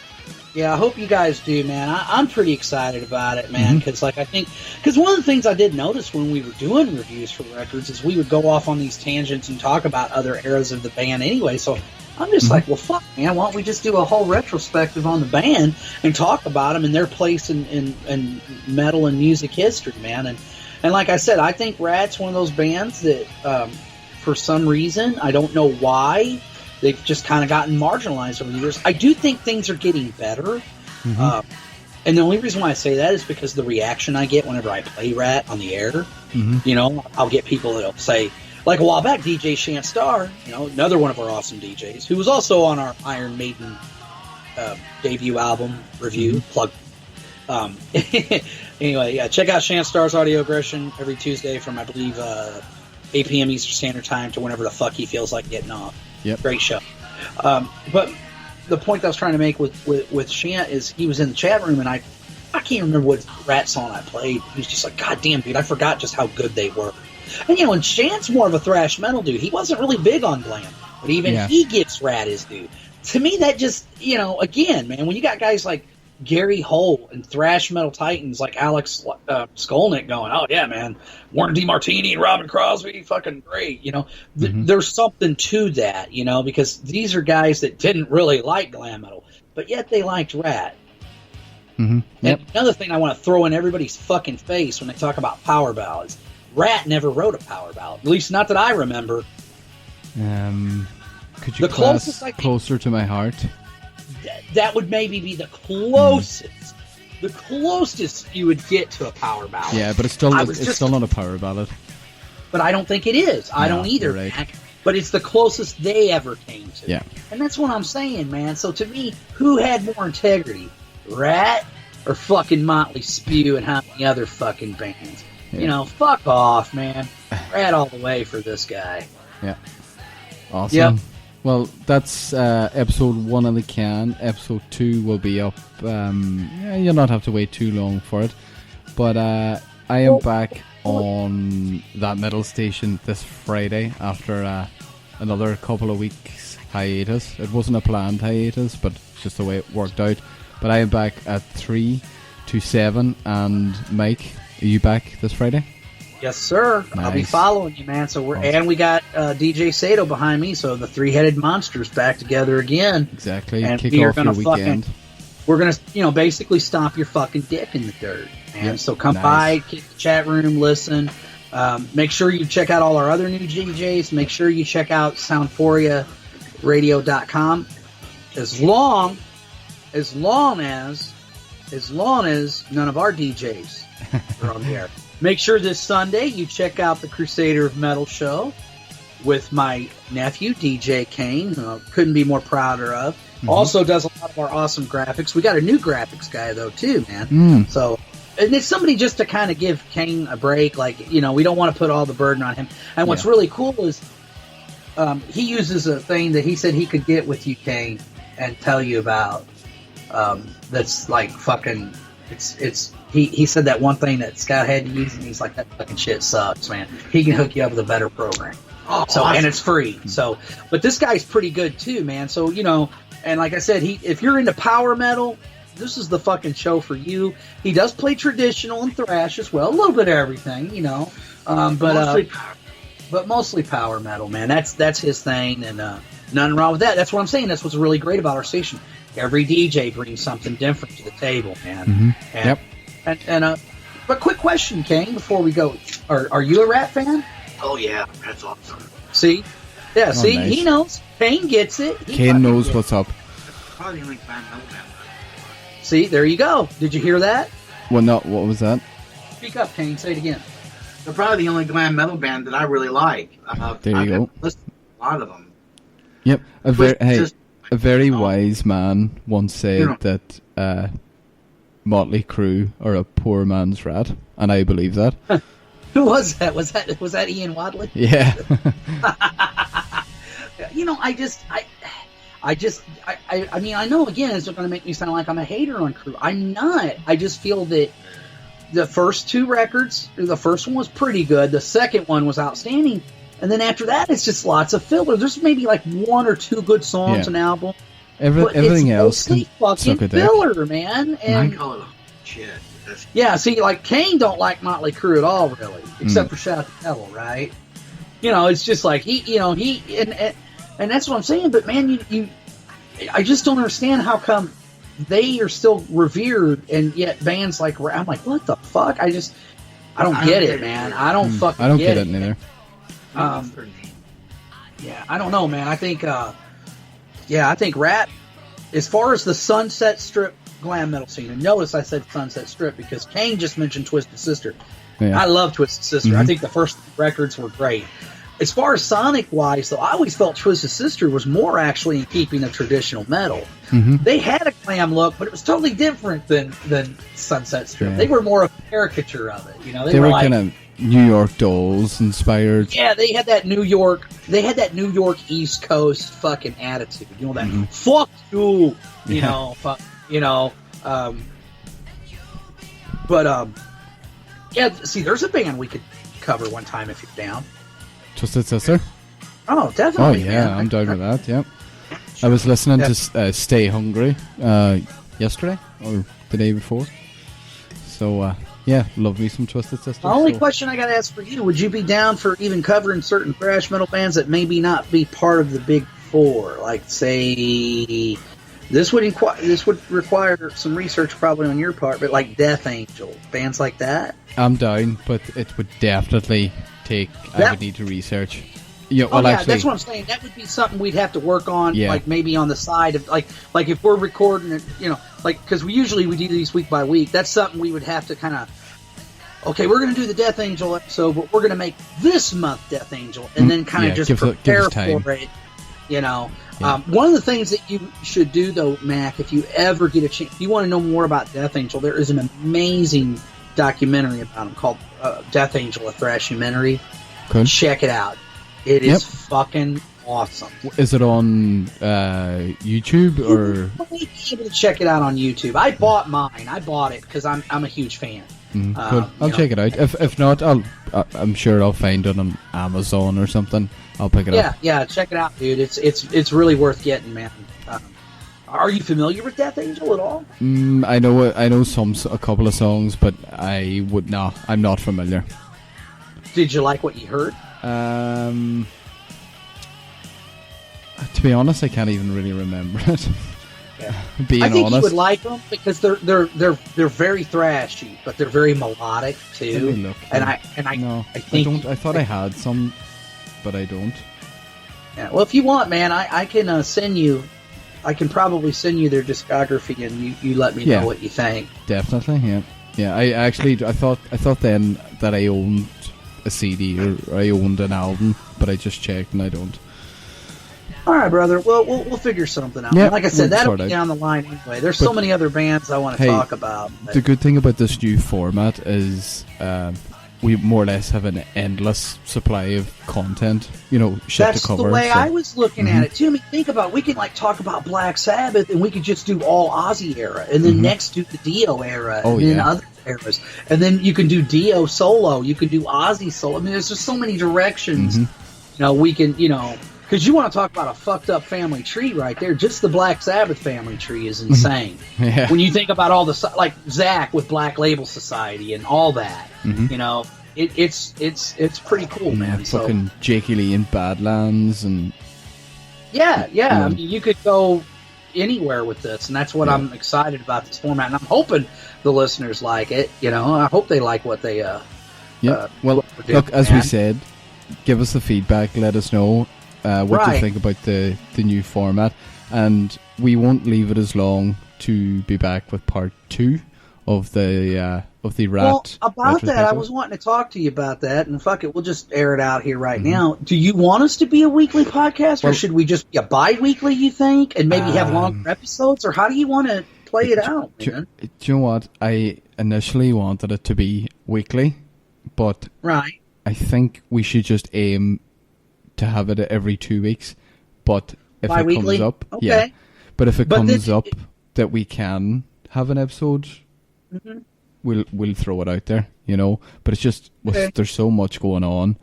Yeah, I hope you guys do, man. I'm pretty excited about it, man, because one of the things I did notice when we were doing reviews for records is we would go off on these tangents and talk about other eras of the band anyway. So I'm just like, well, fuck, man, why don't we just do a whole retrospective on the band and talk about them and their place in metal and music history, man. And like I said, I think Ratt's one of those bands that, for some reason, I don't know why, they've just kind of gotten marginalized over the years. I do think things are getting better. And the only reason why I say that is because the reaction I get whenever I play Ratt on the air. You know, I'll get people that'll say, like a while back, DJ Shant Star, you know, another one of our awesome DJs, who was also on our Iron Maiden debut album review. Plug. Anyway, check out Shant Star's Audio Aggression every Tuesday from, I believe, 8 p.m. Eastern Standard Time to whenever the fuck he feels like getting off. Yep. Great show. But the point I was trying to make with Shant is he was in the chat room, and I can't remember what Ratt song I played. He was just like, God damn, dude, I forgot just how good they were. And, you know, and Shant's more of a thrash metal dude. He wasn't really big on glam, but even he gives Ratt his due. To me, that just, you know, again, man, when you got guys like Gary Holt and thrash metal titans like Alex Skolnick going, oh, yeah, man, Warren DeMartini and Robin Crosby, fucking great, you know. There's something to that, you know, because these are guys that didn't really like glam metal, but yet they liked Ratt. And another thing I want to throw in everybody's fucking face when they talk about power ballads, Ratt never wrote a power ballad, at least not that I remember. Could you class Closer to My Heart? That would maybe be the closest. The closest you would get to a power ballad. Yeah, but it's still not a power ballad. But I don't think it is. I don't either, right. Mac. But it's the closest they ever came to. Yeah. And that's what I'm saying, man. So to me, who had more integrity? Ratt or fucking Motley Spew and how many other fucking bands? Yeah. You know, fuck off, man. Ratt all the way for this guy. Yeah. Awesome. Yep. Well, that's episode 1 in the can. Episode 2 will be up. You'll not have to wait too long for it. But I am back on that metal station this Friday after another couple of weeks hiatus. It wasn't a planned hiatus, but it's just the way it worked out. But I am back at 3 to 7. And Mike, are you back this Friday? Yes, sir. Nice. I'll be following you, man. So we got DJ Sato behind me, so the three-headed monster's back together again. Exactly. And kick we are off your weekend. We're gonna, basically stomp your fucking dick in the dirt. And so come by, kick the chat room, listen. Make sure you check out all our other new DJs. Make sure you check out SoundForiaRadio.com. As long as none of our DJs are on the air. Make sure this Sunday you check out the Crusader of Metal show with my nephew, DJ Kane, who I couldn't be more prouder of. Also does a lot of our awesome graphics. We got a new graphics guy, though, too, man. So, and it's somebody just to kind of give Kane a break. Like, we don't want to put all the burden on him. And what's really cool is he uses a thing that he said he could get with you, Kane, and tell you about that's like fucking... He said that one thing that Scott had to use, and he's like, that fucking shit sucks, man. He can hook you up with a better program. And it's free. So, but this guy's pretty good too, man. So, and like I said, if you're into power metal, this is the fucking show for you. He does play traditional and thrash as well, a little bit of everything, but mostly power metal, man. That's his thing, and nothing wrong with that. That's what I'm saying. That's what's really great about our station. Every DJ brings something different to the table, man. But quick question, Kane, before we go. Are you a Ratt fan? Oh, yeah. That's awesome. See? Yeah, Nice. He knows. Kane gets it. Kane knows what's up. Probably only fan metal band. See, there you go. Did you hear that? What was that? Speak up, Kane. Say it again. They're probably the only glam metal band that I really like. There you go. Listened to a lot of them. Yep. A very wise man once said that Motley Crue are a poor man's Rat, and I believe that. Who was that? Was that Ian Wadley? Yeah. I mean, I know, again, it's going to make me sound like I'm a hater on Crue. I'm not. I just feel that the first two records, the first one was pretty good. The second one was outstanding. And then after that, it's just lots of filler. There's maybe like one or two good songs an album. Everything else can fucking suck a dick. filler, man. And I call it shit. yeah, see, like Kane don't like Motley Crue at all, really, except for Shout at the Devil, right? It's just like and that's what I'm saying. But man, I just don't understand how come they are still revered, and yet bands like I'm like, what the fuck? I don't get it, man. I don't fucking. I don't get it neither. Yeah, I don't know, man. I think Ratt, as far as the Sunset Strip glam metal scene, and notice I said Sunset Strip because Kane just mentioned Twisted Sister. Yeah. I love Twisted Sister. I think the first records were great. As far as sonic-wise, though, I always felt Twisted Sister was more actually in keeping of traditional metal. They had a glam look, but it was totally different than Sunset Strip. Yeah. They were more of a caricature of it. They were like, kind of New York Dolls inspired. Yeah, they had that New York East Coast fucking attitude. That fuck you, yeah. See, there's a band we could cover one time if you're down. Twisted Sister? Oh, Oh, definitely. yeah, man. I'm down with that, yeah. I was listening to Stay Hungry yesterday, or the day before. So, yeah, love me some Twisted Sister. The only question I got to ask for you, would you be down for even covering certain thrash metal bands that maybe not be part of the big four? Like, say, this would require some research probably on your part, but like Death Angel, bands like that? I'm down, but it would definitely take... I would need to research. Actually, that's what I'm saying. That would be something we'd have to work on, like maybe on the side of like if we're recording it, because we do these week by week. That's something we would have to kind of. Okay, we're going to do the Death Angel episode, but we're going to make this month Death Angel, and then kind of just prepare for it. One of the things that you should do, though, Mac, if you ever get a chance, if you want to know more about Death Angel, there is an amazing documentary about him called Death Angel, a Thrashumentary. Cool. Check it out. It is fucking awesome. Is it on YouTube or? You might be able to check it out on YouTube. I bought mine. I bought it because I'm a huge fan. Cool. I'll check it out. If not, I'm sure I'll find it on Amazon or something. I'll pick it up. Yeah, check it out, dude. It's really worth getting, man. Are you familiar with Death Angel at all? I know a couple of songs, but I'm not familiar. Did you like what you heard? To be honest, I can't even really remember it. Yeah. I think you would like them because they're very thrashy, but they're very melodic too. I thought I had some, but I don't. Yeah. Well, if you want, man, I can send you. I can probably send you their discography, and you let me know what you think. Definitely, yeah. Yeah, I thought then that I owned a CD or I owned an album, but I just checked and I don't. All right, brother. Well, we'll figure something out. Yeah, like I said, that'll be down the line anyway. There's so many other bands I want to talk about. The good thing about this new format is we more or less have an endless supply of content. Shit to cover. That's the way I was looking at it too. I mean, think about it. We can talk about Black Sabbath, and we could just do all Ozzy era, and then next do the Dio era, and then other eras, and then you can do Dio solo. You can do Ozzy solo. I mean, there's just so many directions. We can, because you want to talk about a fucked up family tree right there. Just the Black Sabbath family tree is insane. Yeah. When you think about all the like Zach with Black Label Society and all that, it's pretty cool, man. Fucking Jakey Lee and Badlands and I mean, you could go anywhere with this, and that's what I'm excited about this format. And I'm hoping the listeners like it. I hope they like what they. Well, look, as we said, give us the feedback. Let us know what you think about the new format, and we won't leave it as long to be back with part 2 of the Ratt. Well, about that, I was wanting to talk to you about that, and fuck it, we'll just air it out here right now. Do you want us to be a weekly podcast, or should we just be a bi-weekly, you think, and maybe have longer episodes, or how do you want to play it out, man. Do you know what? I initially wanted it to be weekly, but Right. I think we should just aim to have it every 2 weeks. But if Bi-weekly? it comes up, Okay. yeah. But if it But comes then- up that we can have an episode, we'll throw it out there, you know. But it's just there's so much going on.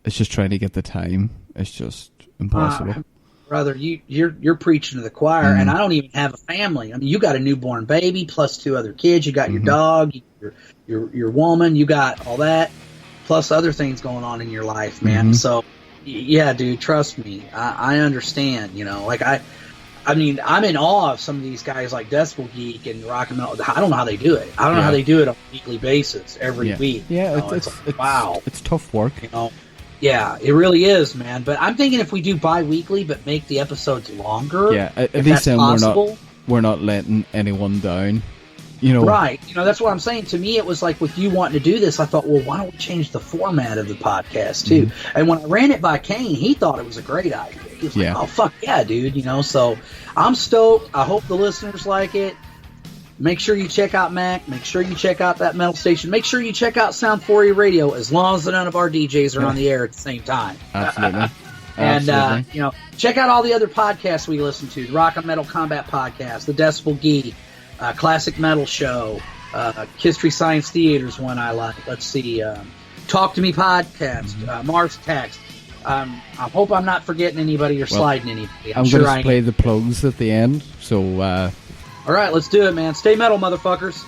It's just trying to get the time. It's just impossible. Brother, you're preaching to the choir, and I don't even have a family. I mean, you got a newborn baby plus 2 other kids. You got your dog, your woman. You got all that plus other things going on in your life, man. So, yeah, dude, trust me, I understand. You know, like I mean, I'm in awe of some of these guys like Decibel Geek and Rock and Metal. I don't know how they do it. I don't know how they do it on a weekly basis every week. Yeah, you know, it's like, wow, it's tough work. you know. Yeah, it really is, man. But I'm thinking if we do bi-weekly but make the episodes longer, Yeah, at if least that's then possible. we're not letting anyone down. You know, Right. You know, that's what I'm saying. To me, it was like with you wanting to do this, I thought, well, why don't we change the format of the podcast, too? And when I ran it by Kane, he thought it was a great idea. He was like, oh, fuck yeah, dude. You know, so I'm stoked. I hope the listeners like it. Make sure you check out Mac. Make sure you check out that metal station. Make sure you check out Sound 40 Radio as long as none of our DJs are on the air at the same time. Absolutely. And, you know, check out all the other podcasts we listen to. The Rock and Metal Combat Podcast, the Decibel Geek, Classic Metal Show, History Science Theater's one I like. Let's see, Talk to Me Podcast, Mars Text. I hope I'm not forgetting anybody or sliding anybody. I'm sure going to play the plugs at the end, so... All right, let's do it, man. Stay metal, motherfuckers.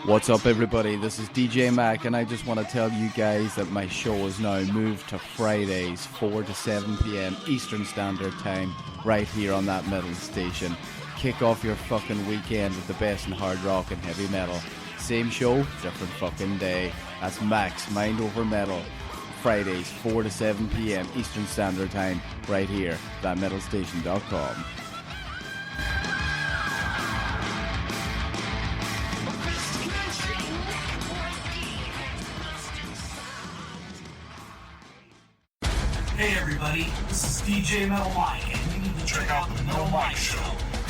What's up, everybody? This is DJ Mac, and I just want to tell you guys that my show is now moved to Fridays, 4 to 7 p.m. Eastern Standard Time, right here on that metal station. Kick off your fucking weekend with the best in hard rock and heavy metal. Same show, different fucking day. That's Max Mind Over Metal. Fridays, 4 to 7 p.m. Eastern Standard Time, right here, thatmetalstation.com. Hey everybody, this is DJ Metal Mike, and you need to check out the Metal Mike Show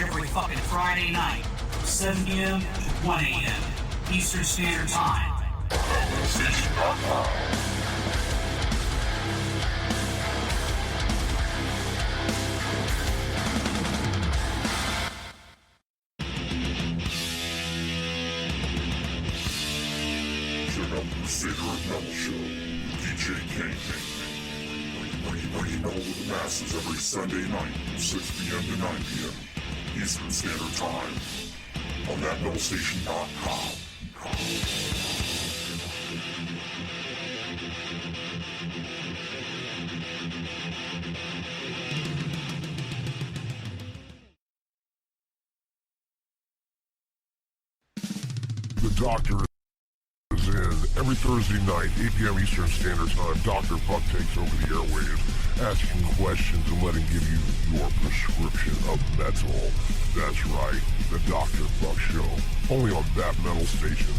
every fucking Friday night, 7 p.m. to 1 a.m. Eastern Standard Time. Check out the Crusader of Metal Show, DJ Kane. Bringing metal to the masses every Sunday night from 6 p.m. to 9 p.m. Eastern Standard Time on thatmetalstation.com. The Doctor is in every Thursday night, 8 p.m. Eastern Standard Time. Dr. Buck takes over the airwaves, asking questions and letting give you your prescription of metal. That's right, the Dr. Buck Show, only on that metal station.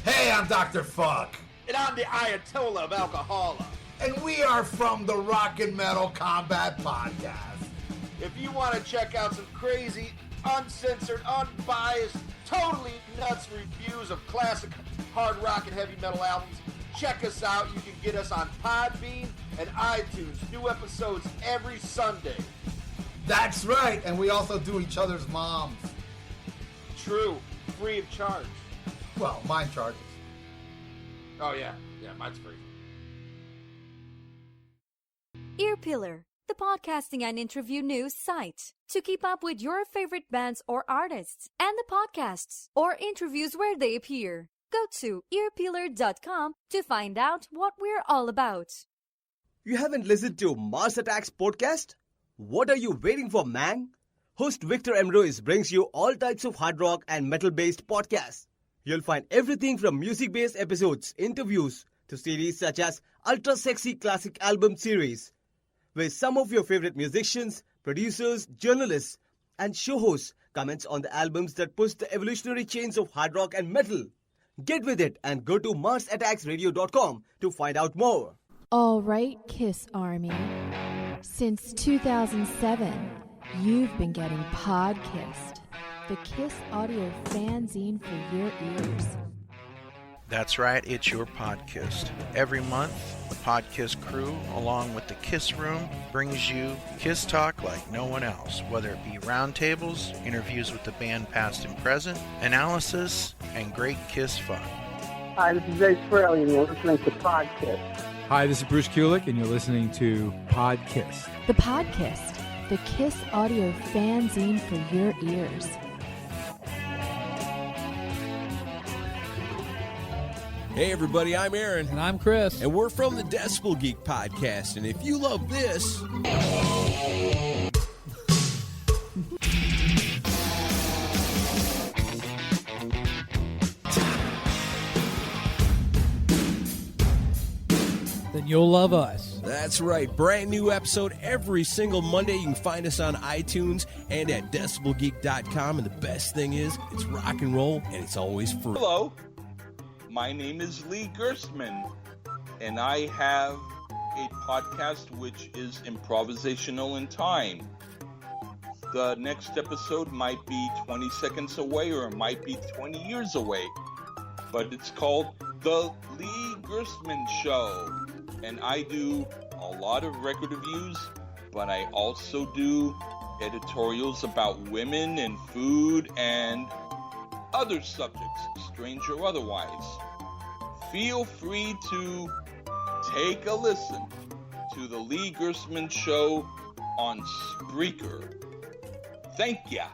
Hey, I'm Dr. Fuck, And I'm the Ayatollah of Alcohola. and we are from the Rock and Metal Combat Podcast. If you want to check out some crazy, uncensored, unbiased, totally nuts reviews of classic hard rock and heavy metal albums, check us out. You can get us on Podbean and iTunes. New episodes every Sunday. That's right, and we also do each other's moms. True. Free of charge. Well, mine charges. Oh, yeah. Yeah, mine's free. Earpillar, the podcasting and interview news site. To keep up with your favorite bands or artists and the podcasts or interviews where they appear, go to earpillar.com to find out what we're all about. You haven't listened to Mars Attacks podcast? What are you waiting for, man? Host Victor Emrois brings you all types of hard rock and metal-based podcasts. You'll find everything from music-based episodes, interviews, to series such as Ultra Sexy Classic Album Series, where some of your favorite musicians, producers, journalists, and show hosts comments on the albums that push the evolutionary chains of hard rock and metal. Get with it and go to MarsAttacksRadio.com to find out more. All right, Kiss Army. Since 2007, you've been getting Podkissed, the Kiss audio fanzine for your ears. That's right, it's your Podkissed. Every month, the Podkiss crew, along with the Kiss Room, brings you Kiss talk like no one else, whether it be roundtables, interviews with the band past and present, analysis, and great Kiss fun. Hi, this is Ace Frehley, and you're listening to Podkiss. Hi, this is Bruce Kulick, and you're listening to Podkiss. The Podkissed, the Kiss audio fanzine for your ears. Hey everybody, I'm Aaron. And I'm Chris. And we're from the Decibel Geek Podcast. And if you love this... then you'll love us. That's right. Brand new episode every single Monday. You can find us on iTunes and at decibelgeek.com. And the best thing is, it's rock and roll and it's always free. Hello. My name is Lee Gerstmann, and I have a podcast which is improvisational in time. The next episode might be 20 seconds away or it might be 20 years away, but it's called The Lee Gerstmann Show, and I do a lot of record reviews, but I also do editorials about women and food and other subjects, strange or otherwise. Feel free to take a listen to the Lee Gerstmann Show on Spreaker. Thank ya.